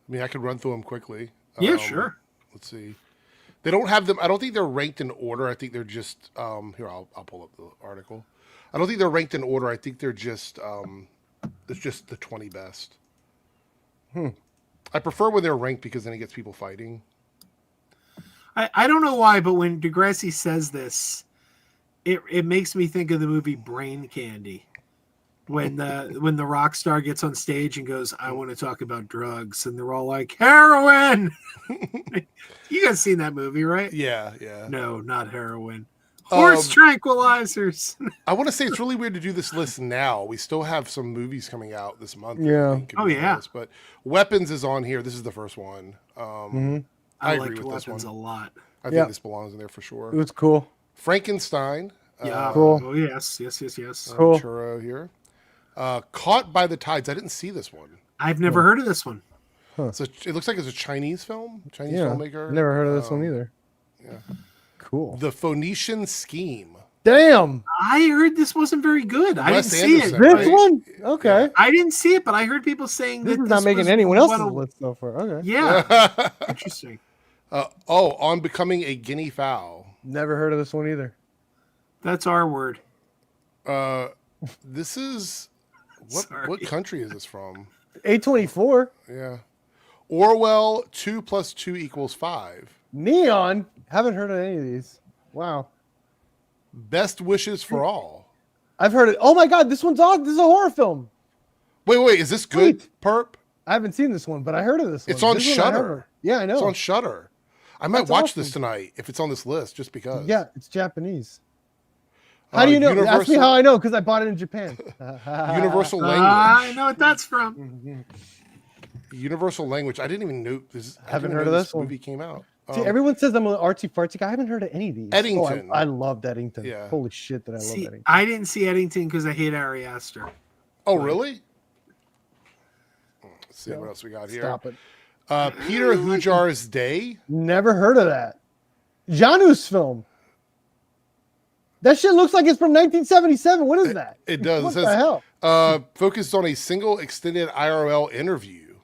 I mean, I could run through them quickly. Yeah, sure. Let's see. They don't have them. I don't think they're ranked in order. I think they're just here. I'll pull up the article. I don't think they're ranked in order. I think they're just it's just the 20 best. I prefer when they're ranked because then it gets people fighting. I don't know why, but when Degrassi says this, it makes me think of the movie Brain Candy. When the rock star gets on stage and goes, I want to talk about drugs, and they're all like, heroin. You guys seen that movie, right? Yeah. No, not heroin. Horse tranquilizers. I want to say it's really weird to do this list now. We still have some movies coming out this month. Yeah. I think could Oh, be on the yeah. list, but Weapons is on here. This is the first one. I agree liked with this Weapons one. a lot. I think this belongs in there for sure. It was cool. Frankenstein. Yeah. Cool. Oh, yes. Cool. Churro here. Caught by the Tides. I didn't see this one. I've never heard of this one. So it looks like it's a Chinese film. Chinese Yeah. filmmaker. Never heard of this one either. Yeah. Cool. The Phoenician Scheme. Damn. I heard this wasn't very good. I didn't Wes see Anderson, it. right? This one? Okay. I didn't see it, but I heard people saying This that is not making was anyone else's one of- list so far. Okay. Yeah. Interesting. On Becoming a Guinea Fowl. Never heard of this one either. That's our word. This is Sorry. what country is this from? A24. Yeah. Orwell 2 + 2 = 5. Neon. Haven't heard of any of these. Wow. Best Wishes for All. I've heard it. Oh my God, this one's on. This is a horror film. Wait, is this good, Perp? I haven't seen this one, but I heard of this one. It's on This one I Shudder. heard. Yeah, I know. It's on Shudder. I might That's watch awesome. this tonight if it's on this list, just because. Yeah, it's Japanese. How do you know? Ask me Universal- how I know, because I bought it in Japan. Universal I Language. know what that's from. Universal Language. I didn't even know this. I Haven't didn't heard know of this one. movie came out. See, everyone says I'm an artsy fartsy guy. I haven't heard of any of these. Eddington. Oh, I loved Eddington. Yeah. Holy shit, that I love See, Eddington. I didn't see Eddington because I hate Ari Aster. Oh, really? Let's see what else we got here. Stop it. Peter Hujar's Day. Never heard of that. Janu's film. That shit looks like it's from 1977. What is that? It does. What It the says hell? focused on a single extended IRL interview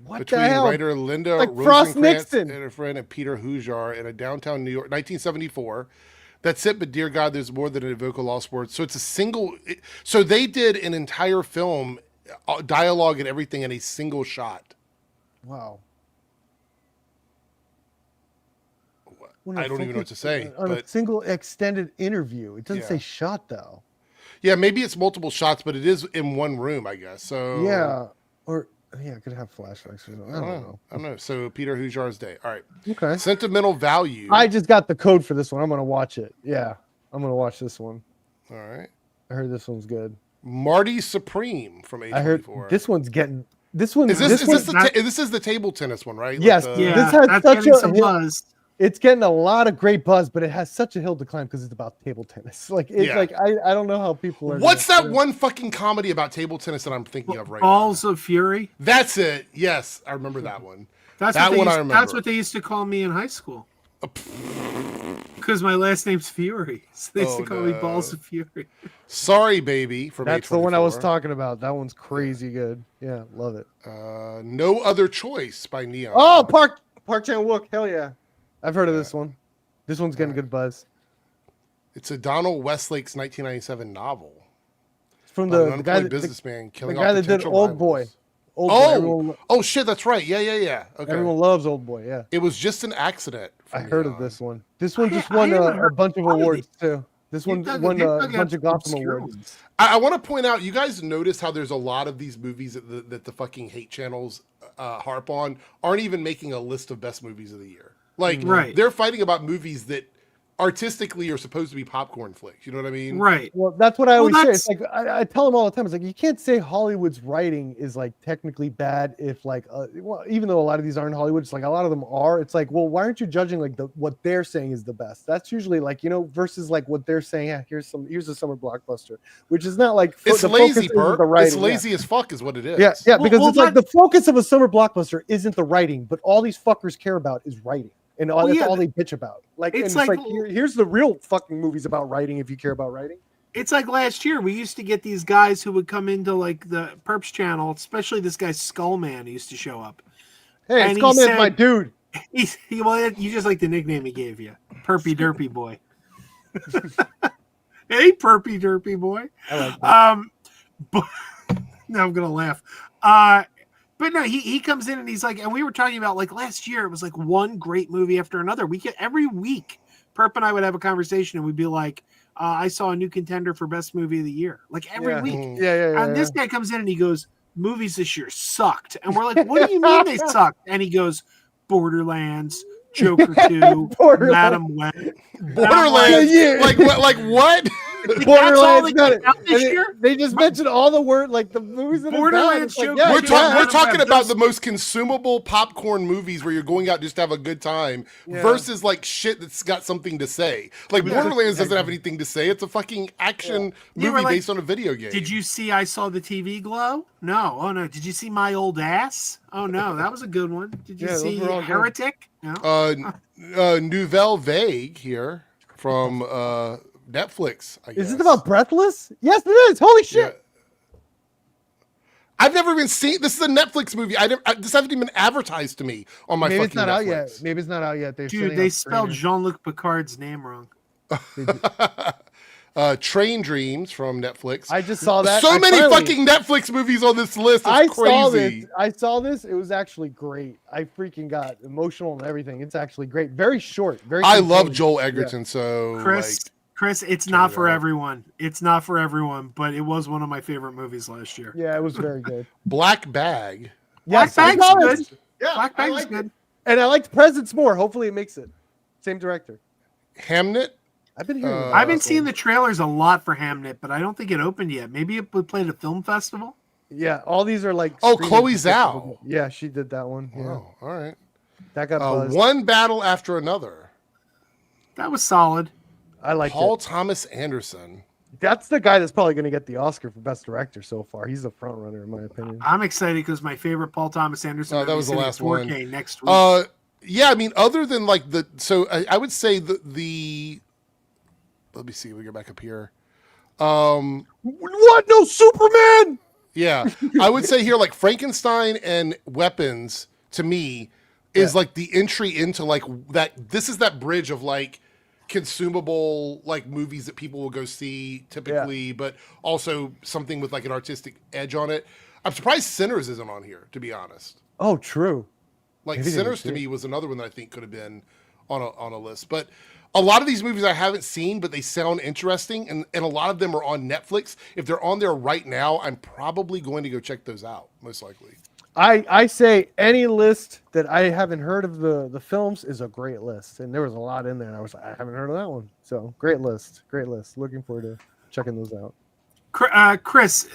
What between the hell? writer Linda Like Frost Rosencrantz Nixon. and her friend and Peter Hujar in a downtown New York, 1974. That's it, but dear God, there's more than a vocal lost word. So it's a single. So they did an entire film, dialogue and everything in a single shot. Wow. I don't even know what to say. On a But single extended interview. It doesn't Yeah. say shot, though. yeah, maybe it's multiple shots, but it is in one room, I guess. So Yeah. Or, yeah, it could have flashbacks. Or something. I don't know. I don't know. So Peter Hujar's Day. All right. Okay. Sentimental Value. I just got the code for this one. I'm going to watch it. Yeah. I'm going to watch this one. All right. I heard this one's good. Marty Supreme from A24. I heard this one's getting. This one. Is this one's the not- this is the table tennis one, right? Like Yes, the- yeah. Yeah, This had that's such getting a some hit. buzz. It's getting a lot of great buzz, but it has such a hill to climb because it's about table tennis. Like it's Yeah. like I don't know how people are. What's that one fucking comedy about table tennis that I'm thinking of right Balls now? of Fury. That's it. Yes, I remember that one. That's That what one I That's remember. what they used to call me in high school. Because my last name's Fury, so they used to call me Balls of Fury. Sorry, baby. From That's the one I was A24. talking about. That one's crazy good. Yeah, love it. No Other Choice by Neon. Oh, Park Chan-wook. Hell yeah, I've heard of this one. This one's getting good buzz. It's a Donald Westlake's 1997 novel. It's from About an the guy unemployed that, businessman killing the guy off that did potential Old Boy. rivals. Old Boy. Oh, oh shit, that's right. Yeah. Okay. Everyone loves Old Boy. Yeah, It was just an accident. I from heard of Neon. this one. This one just I won haven't a heard bunch of of it. awards too. This one won a bunch of Gotham obscure awards. ones. I want to point out, you guys notice how there's a lot of these movies that the fucking hate channels harp on aren't even making a list of best movies of the year. Like, Right. they're fighting about movies that artistically are supposed to be popcorn flicks. You know what I mean? Right. Well, that's what I always say. that's- It's like I tell them all the time. It's like you can't say Hollywood's writing is like technically bad if like well, even though a lot of these aren't Hollywood, it's like a lot of them are. It's like, well, why aren't you judging like what they're saying is the best? That's usually like, you know, versus like what they're saying. Yeah, here's a summer blockbuster, which is not like It's the lazy, focus isn't Perk. the writing. It's lazy as fuck, is what it is. Yeah, because Well, it's like the focus of a summer blockbuster isn't the writing, but all these fuckers care about is writing. And that's all they bitch about. Like, it's and like- here's the real fucking movies about writing if you care about writing. It's like last year we used to get these guys who would come into like the Perps channel, especially this guy Skullman who used to show up. Hey, And he Skullman's said- my dude. Well, you just like the nickname he gave you, Perpy Derpy Boy. Hey, Perpy Derpy Boy. I like that. But now I'm gonna laugh. But no, he comes in and he's like, and we were talking about like last year, it was like one great movie after another. Every week, Perp and I would have a conversation and we'd be like, I saw a new contender for best movie of the year, like every week. Yeah. And this guy comes in and he goes, movies this year sucked. And we're like, what do you mean they sucked? And he goes, Borderlands, Joker 2, Borderlands. Madam Web. Borderlands. Yeah. Like what? Like what? Borderlands they got came out this it. year? They just mentioned all the word like the movies that Borderlands are bad. Joker. It's like, Yeah, We're talking Web. about the most consumable popcorn movies where you're going out just to have a good time versus like shit that's got something to say. Like Borderlands doesn't have anything to say. It's a fucking action Yeah, movie we're like, based on a video game. Did you see I Saw the TV Glow? No. Oh, no. Did you see My Old Ass? Oh, no. That was a good one. Did you Yeah, those see were all good. Heretic? No. Nouvelle Vague here from Netflix, I guess. Is it about Breathless? Yes, it is. Holy shit. Yeah. I've never even seen. This is a Netflix movie. This hasn't even been advertised to me on my Maybe fucking it's not Netflix. out yet. Maybe it's not out yet. They're Dude, sending they out spelled screeners. Jean-Luc Picard's name wrong. Train Dreams from Netflix. I just saw that. So I many finally- fucking Netflix movies on this list. It's I saw crazy. this. I saw this. It was actually great. I freaking got emotional and everything. It's actually great. Very short. Very. I love contained. Joel Egerton. So Chris, it's check not it for out. everyone. It's not for everyone, but it was one of my favorite movies last year. Yeah, it was very good. Black Bag. Yes, Black I Bag's saw good. this. Yeah, Black I Bag's liked good. it. And I liked Presents more. Hopefully, it makes it. Same director. Hamnet. I've been hearing. I've been seeing the trailers a lot for Hamnet, but I don't think it opened yet. Maybe it would play at a film festival. Yeah, all these are like. Oh, screenings Chloe for Zhao. festivals. Yeah, she did that one. Yeah, Oh, all right. that got buzzed. One Battle After Another. That was solid. I like Paul it. Thomas Anderson. That's the guy that's probably going to get the Oscar for best director so far. He's the front runner in my opinion. I'm excited because my favorite Paul Thomas Anderson. Oh, that was the movie's last in 4K one. next week. Yeah, I mean, other than like I would say the let me see. We go back up here. What? No Superman? Yeah, I would say here like Frankenstein and Weapons to me is like the entry into like that. This is that bridge of like consumable like movies that people will go see typically, but also something with like an artistic edge on it. I'm surprised Sinners isn't on here, to be honest. Oh, true. Like Maybe they Sinners to did. me was another one that I think could have been on a list. But a lot of these movies I haven't seen, but they sound interesting, and a lot of them are on Netflix. If they're on there right now, I'm probably going to go check those out, most likely. I say any list that I haven't heard of the films is a great list, and there was a lot in there. And I was like, I haven't heard of that one, so great list. Looking forward to checking those out. Chris,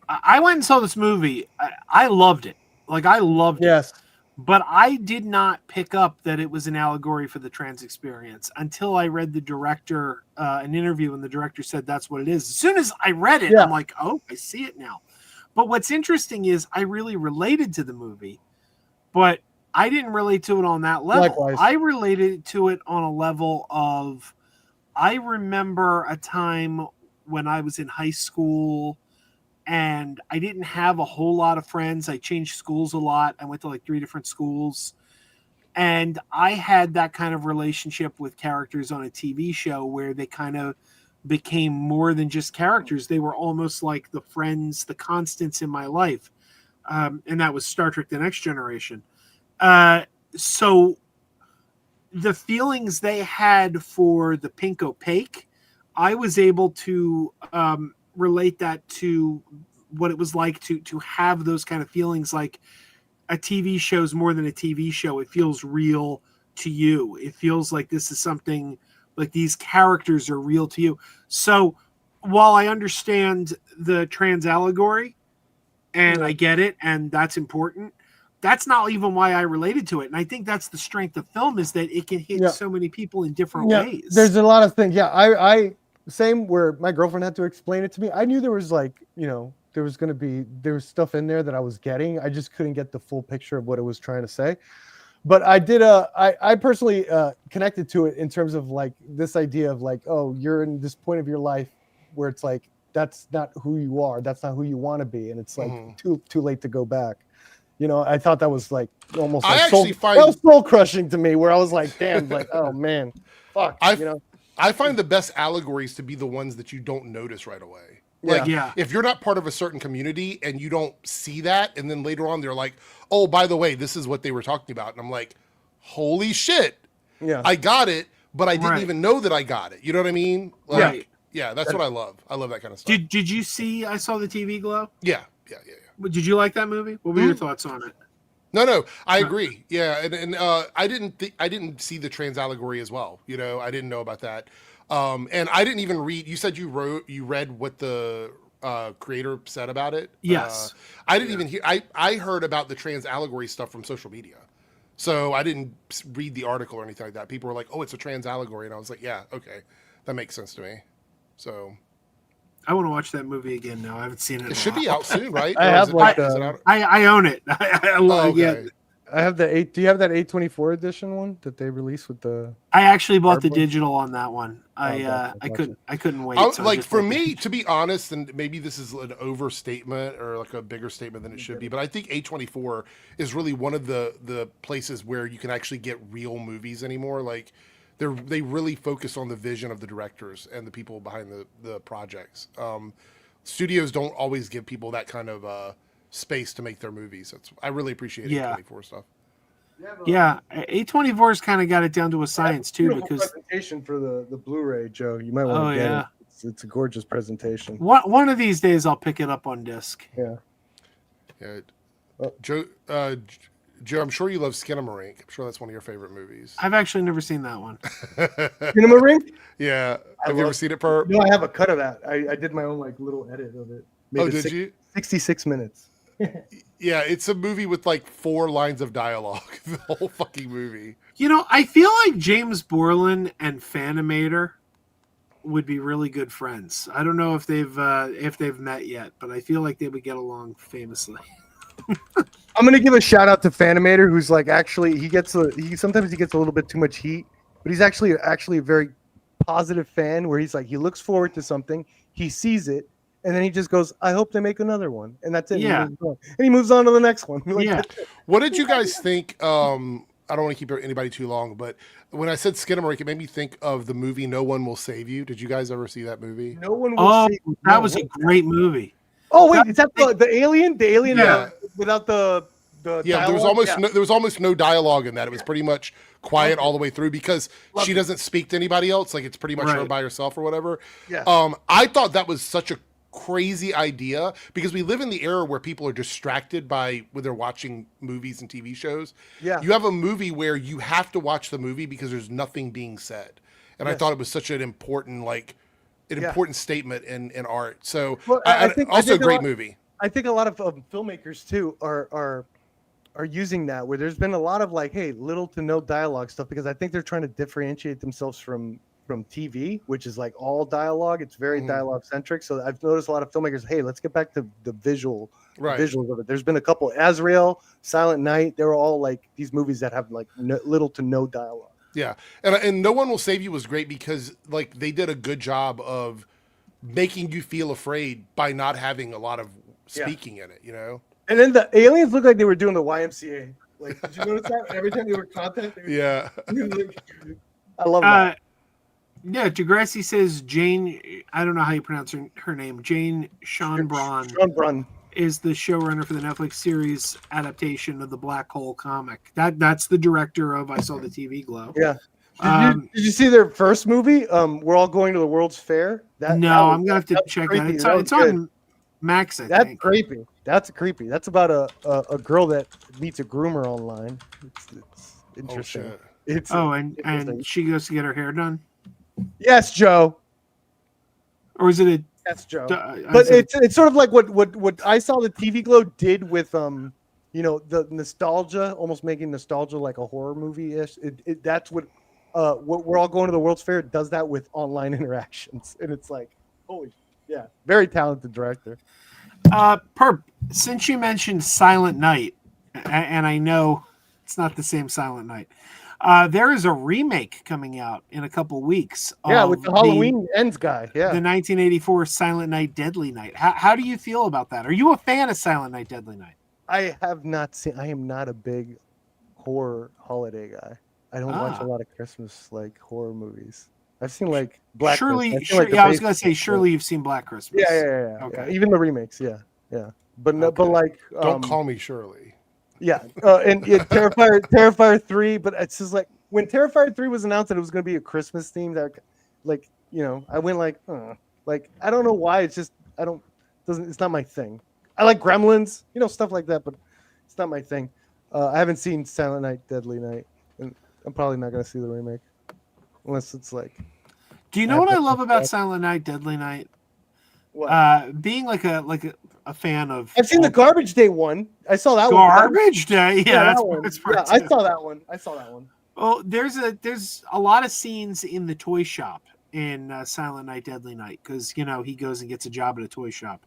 I went and saw this movie. I loved it. Like I loved it. Yes, But I did not pick up that it was an allegory for the trans experience until I read the director an interview, and the director said that's what it is. As soon as I read it, I'm like, oh, I see it now. But what's interesting is I really related to the movie, but I didn't relate to it on that level. Likewise. I related to it on a level of, I remember a time when I was in high school and I didn't have a whole lot of friends. I changed schools a lot. I went to like 3 different schools. And I had that kind of relationship with characters on a TV show where they kind of became more than just characters. They were almost like the friends, the constants in my life. And that was Star Trek The Next Generation. So the feelings they had for the pink opaque, I was able to relate that to what it was like to have those kind of feelings. Like a TV show is more than a TV show. It feels real to you. It feels like this is something, like these characters are real to you. So while I understand the trans allegory and I get it, and that's important, that's not even why I related to it. And I think that's the strength of film, is that it can hit so many people in different ways. There's a lot of things. Yeah, I same where my girlfriend had to explain it to me. I knew there was like, there was stuff in there that I was getting. I just couldn't get the full picture of what it was trying to say. But I did I personally connected to it in terms of like this idea of like, oh, you're in this point of your life where it's like, that's not who you are. That's not who you want to be. And it's like too late to go back. I thought that was like almost that was soul crushing to me, where I was like, damn, like, oh man, fuck. I find the best allegories to be the ones that you don't notice right away. Like, if you're not part of a certain community and you don't see that, and then later on they're like, oh, by the way, this is what they were talking about. And I'm like, holy shit. Yeah. I got it, but I didn't even know that I got it. You know what I mean? Like, yeah, that's what I love. I love that kind of stuff. Did you see I Saw the TV Glow? Yeah. Did you like that movie? What were your thoughts on it? No, I agree. Yeah, and I didn't see the trans allegory as well. I didn't know about that. And I didn't even read. You said you read what the creator said about it. Yes. I didn't even hear. I heard about the trans allegory stuff from social media, so I didn't read the article or anything like that. People were like, "Oh, it's a trans allegory," and I was like, "Yeah, okay, that makes sense to me." So. I want to watch that movie again now. I haven't seen it. It should be out soon, right? I have like I own it. I love it. I have the 8. Do you have that 824 edition one that they released with the? I actually bought the digital on that one. I couldn't wait. So like for me, to be honest, and maybe this is an overstatement or like a bigger statement than it should be, but I think 824 is really one of the places where you can actually get real movies anymore. Like they really focus on the vision of the directors and the people behind the projects. Studios don't always give people that kind of space to make their movies. I really appreciate 824 stuff. Yeah, 824 has kind of got it down to a science too, because presentation for the Blu-ray, Joe. You might want to get it. It's a gorgeous presentation. One of these days I'll pick it up on disc. Yeah. Joe, I'm sure you love Skinamarink. I'm sure that's one of your favorite movies. I've actually never seen that one. Skinamarink? Yeah. Have you ever seen it, Per? No, I have a cut of that. I did my own like little edit of it. Did you? 66 minutes. Yeah, it's a movie with like 4 lines of dialogue. The whole fucking movie. I feel like James Borland and Fanimator would be really good friends. I don't know if they've met yet, but I feel like they would get along famously. I'm gonna give a shout out to Fanimator, who's like actually sometimes he gets a little bit too much heat, but he's actually a very positive fan, where he's like, he looks forward to something, he sees it, and then he just goes, I hope they make another one, and that's it. Yeah. And he moves on to the next one. What did you guys think? I don't want to keep anybody too long, but when I said Skinamarink, it made me think of the movie No One Will Save You. Did you guys ever see that movie? No One Will Save You. That was a great movie. Oh wait, is that the alien? The alien without the there was almost no dialogue in that. It was pretty much quiet all the way through, because she doesn't speak to anybody else. Like, it's pretty much her by herself or whatever. Yeah. I thought that was such a crazy idea, because we live in the era where people are distracted by when they're watching movies and TV shows. Yeah. You have a movie where you have to watch the movie because there's nothing being said. And I thought it was such an important important statement in art. So I think a great movie. I think a lot of filmmakers too are are using that, where there's been a lot of like, hey, little to no dialogue stuff, because I think they're trying to differentiate themselves from TV, which is like all dialogue. It's very dialogue centric. So I've noticed a lot of filmmakers, hey, let's get back to the visuals of it. There's been a couple, Azrael, Silent Night. They were all like these movies that have like little to no dialogue. Yeah, and No One Will Save You was great because like they did a good job of making you feel afraid by not having a lot of speaking in it, you know. And then the aliens looked like they were doing the YMCA. Like, did you notice that? Every time they were content, Yeah. I love that. Yeah, Degrassi says Jane, I don't know how you pronounce her name, Jane Schonbrun is the showrunner for the Netflix series adaptation of the Black Hole comic. That's the director of I Saw the TV Glow. Yeah. Did you see their first movie? We're All Going to the World's Fair. I'm gonna have to check that. It's on Max. I think. Creepy. That's creepy. That's about a girl that meets a groomer online. It's interesting. And she goes to get her hair done. Yes, Joe. Or is it Yes, Joe. But it's sort of like what I Saw the TV Glow did with the nostalgia, almost making nostalgia like a horror movie-ish. That's what We're All Going to the World's Fair does that with online interactions, and it's like, holy, yeah, very talented director. Perp, since you mentioned Silent Night, and I know it's not the same Silent Night, there is a remake coming out in a couple weeks. Yeah, with the Halloween Ends guy. Yeah, the 1984 Silent Night, Deadly Night. How do you feel about that? Are you a fan of Silent Night, Deadly Night? I have not seen. I am not a big horror holiday guy. I don't watch a lot of Christmas like horror movies. I've seen like Black Christmas. I was gonna say surely you've seen Black Christmas. Yeah. Okay. Yeah. Even the remakes, yeah. But like, Don't Call Me Shirley. Yeah, and Terrifier 3, but it's just like when Terrifier 3 was announced that it was going to be a Christmas theme, that like, I went like I don't know why, it's just it's not my thing. I like Gremlins, stuff like that, but it's not my thing. I haven't seen Silent Night, Deadly Night, and I'm probably not going to see the remake unless it's like. Do you know what I love about Silent Night, Deadly Night? What? Being like a fan of. I've seen the Garbage Day one. I saw that one. Garbage Day, that's I saw that one. Well, there's a lot of scenes in the toy shop in Silent Night, Deadly Night because he goes and gets a job at a toy shop,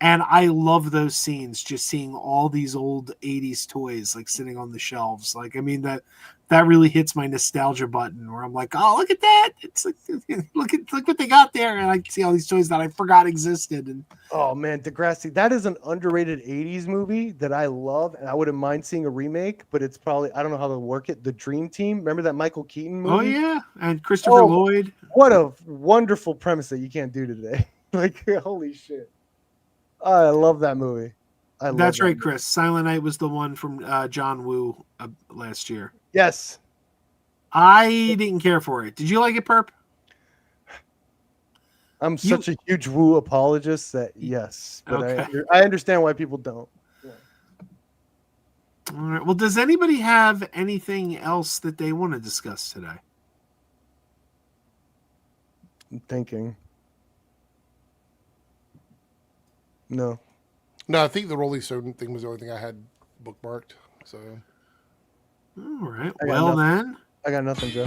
and I love those scenes. Just seeing all these old '80s toys like sitting on the shelves, like that really hits my nostalgia button where I'm like, oh, look at that! It's like look what they got there, and I can see all these toys that I forgot existed. And oh man, Degrassi, that is an underrated '80s movie that I love, and I wouldn't mind seeing a remake. But it's probably, I don't know how to work it. The Dream Team, remember that Michael Keaton movie? Oh yeah, and Christopher Lloyd. What a wonderful premise that you can't do today. Like holy shit, I love that movie. That's right, Chris. Silent Night was the one from John Woo last year. Yes. I didn't care for it. Did you like it, Perp? I'm such a huge Woo apologist that yes, but okay. I understand why people don't. Yeah. All right. Well, does anybody have anything else that they want to discuss today? I'm thinking. No. No, I think the Rolling Stone thing was the only thing I had bookmarked. So. All right. Well, then. I got nothing, Joe.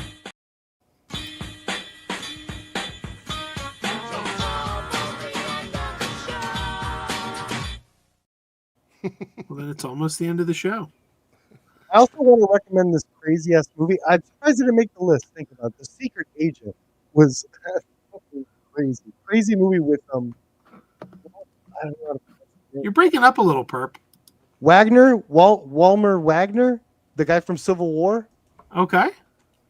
Well, then it's almost the end of the show. I also want to recommend this crazy ass movie. I'm surprised it didn't make the list. Think about it. The Secret Agent was crazy movie with I don't know. You're breaking up a little, Perp. Wagner, Walmer Wagner, the guy from Civil War. Okay.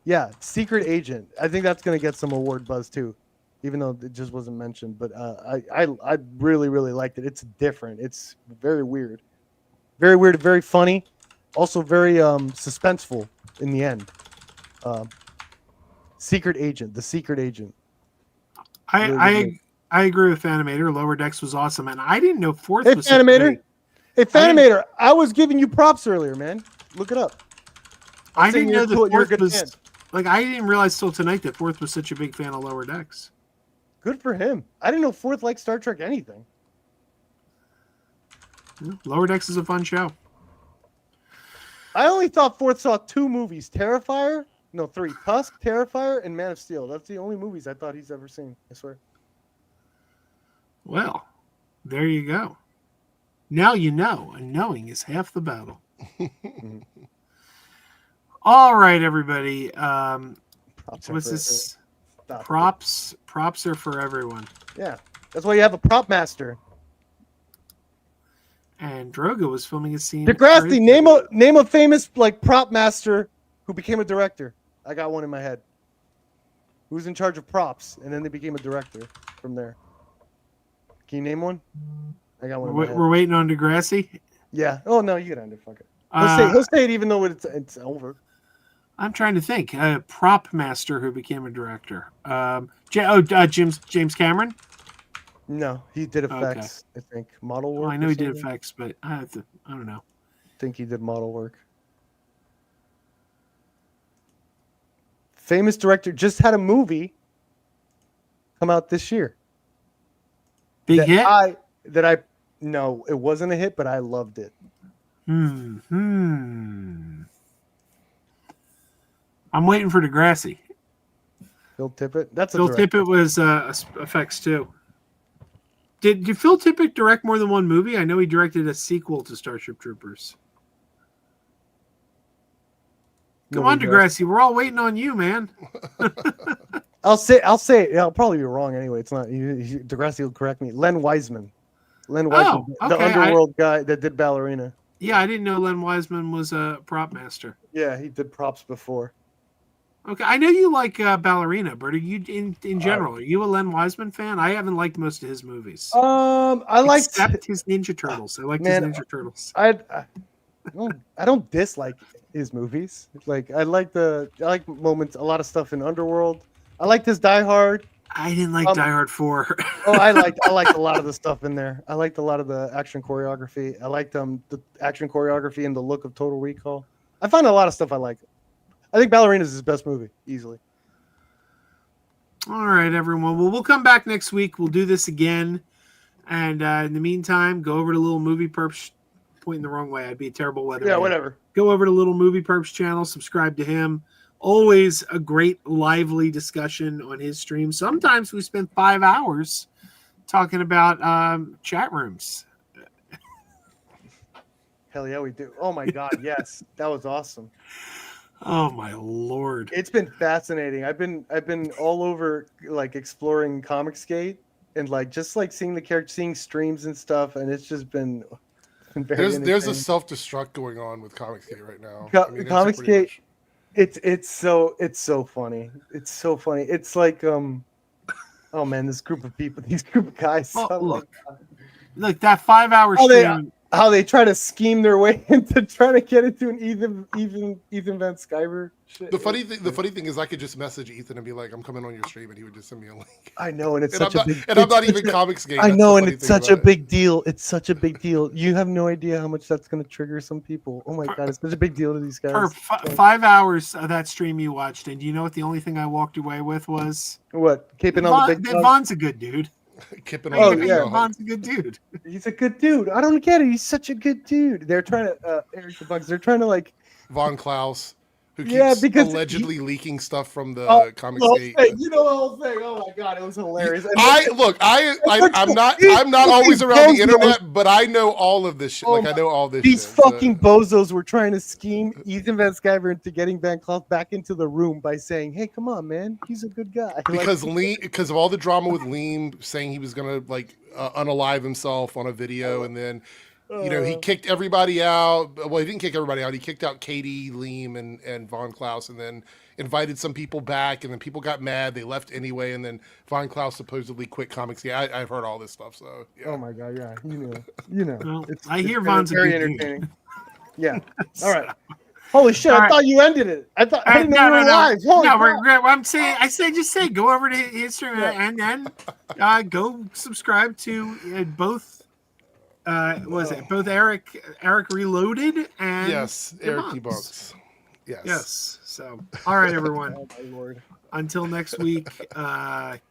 Yeah, Secret Agent. I think that's gonna get some award buzz too, even though it just wasn't mentioned. But I really liked it. It's different. It's very weird, very funny, also very suspenseful in the end. Secret Agent, the Secret Agent. I agree with Fanimator. Lower Decks was awesome, and I didn't know Fourth was Fanimator. Hey Fanimator, I was giving you props earlier, man. Look it up. I didn't know that Fourth was like. I didn't realize till tonight that Fourth was such a big fan of Lower Decks. Good for him. I didn't know Fourth liked Star Trek anything. Lower Decks is a fun show. I only thought Fourth saw 2 movies: Terrifier, no 3, Tusk, Terrifier, and Man of Steel. That's the only movies I thought he's ever seen. I swear. Well, there you go. Now you know, and knowing is half the battle. All right, everybody. What's this? Props are for everyone. Yeah, that's why you have a prop master. And Drogo was filming a scene. Degrassi, name a famous like prop master who became a director. I got one in my head. Who's in charge of props, and then they became a director from there. Can you name one? I got one. In my head. We're waiting on Degrassi. Yeah. Oh no, you can end it. Fuck it. He'll say it even though it's over. I'm trying to think. A prop master who became a director. James Cameron. No, he did effects. Okay. I think model work. Well, I know he did effects, but I don't know. I think he did model work. Famous director just had a movie come out this year. Big hit? No, it wasn't a hit, but I loved it. I'm waiting for Degrassi. Phil Tippett. Phil Tippett was effects too. Did Phil Tippett direct more than one movie? I know he directed a sequel to Starship Troopers. Come on, Degrassi. We're all waiting on you, man. I'll say it. I'll probably be wrong anyway. It's not. Degrassi will correct me. Len Wiseman. The underworld guy that did Ballerina. Yeah, I didn't know Len Wiseman was a prop master. Yeah, he did props before. Okay, I know you like Ballerina, but are you in general? Are you a Len Wiseman fan? I haven't liked most of his movies. I liked except his Ninja Turtles. I like his Ninja Turtles. I don't dislike his movies. Like I like moments, a lot of stuff in Underworld. I liked his Die Hard. I didn't like Die Hard 4. I liked a lot of the stuff in there. I liked a lot of the action choreography. I liked the action choreography and the look of Total Recall. I found a lot of stuff I like. I think Ballerina is his best movie, easily. All right, everyone. Well, we'll come back next week. We'll do this again. And in the meantime, go over to Little Movie Perps. Pointing the wrong way. I'd be a terrible weather. Yeah, whatever. Go over to Little Movie Perps channel. Subscribe to him. Always a great, lively discussion on his stream. Sometimes we spend 5 hours talking about chat rooms. Hell yeah, we do. Oh my God, yes, that was awesome. Oh my Lord, it's been fascinating. I've been all over like exploring Comicsgate and like just like seeing the characters, seeing streams and stuff, and it's just been very. There's a self-destruct going on with Comicsgate right now. Comicsgate. It's so funny. It's so funny. It's like oh man, this group of people, these group of guys. Oh, look that 5 hour stream. How they try to scheme their way into trying to get into an Ethan Van Sciver shit. The funny thing is, I could just message Ethan and be like, "I'm coming on your stream," and he would just send me a link. I know, and it's I'm not even Comicsgate. I know, and it's such a big deal. It's such a big deal. You have no idea how much that's going to trigger some people. Oh my God, it's such a big deal to these guys. For 5 hours of that stream you watched, and do you know what the only thing I walked away with was? What? Keeping on the big dog? Von's a good dude. Von's a good dude. He's a good dude. I don't get it. He's such a good dude. They're trying to Eric the Bugs. They're trying to like Von Klaus, who keeps allegedly leaking stuff from the Comicsgate. You know the whole thing. Oh my God, it was hilarious. I'm not always around the internet, but I know all of this shit. I know all this. These fucking bozos were trying to scheme Ethan Van Sciver into getting Van Klaus back into the room by saying, "Hey, come on, man, he's a good guy." Because of all the drama with Liam saying he was gonna unalive himself on a video, and then. He kicked everybody out. Well, he didn't kick everybody out. He kicked out Katie, Liam, and Von Klaus, and then invited some people back, and then people got mad. They left anyway, and then Von Klaus supposedly quit comics. Yeah, I've heard all this stuff. So, yeah. Oh my God, yeah, you know. Well, I hear Von's very entertaining. Yeah. All right. Holy shit! I thought you ended it. I didn't know you were live. Just say go over to his stream and then go subscribe to both. Was it both Eric Reloaded and Eric Debunks. Yes. So, all right, everyone. Oh my Lord. Until next week,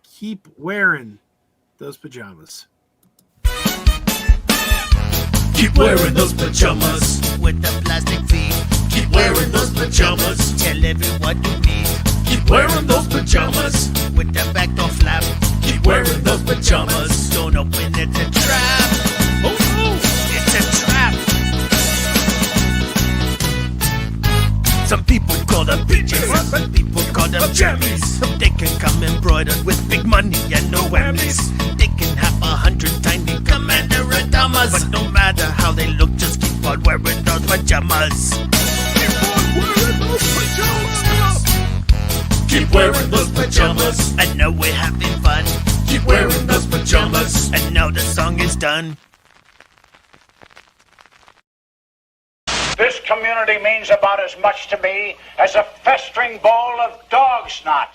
keep wearing those pajamas. Keep wearing those pajamas with the plastic feet. Keep pajamas. Tell everyone you meet. Keep wearing those pajamas. With the back door flap. Keep wearing those pajamas. Don't open it, it's a trap. Oh no! It's a trap. Some people call them bitches. Some people call them jammies. They can come embroidered with big money and no whammies. They can have 100 tiny commander Adamas. But no matter how they look, just keep on wearing those pajamas. Keep on wearing those pajamas. Keep wearing those pajamas. And now we're having fun. Keep wearing those pajamas. And now the song is done. This community means about as much to me as a festering ball of dog snot.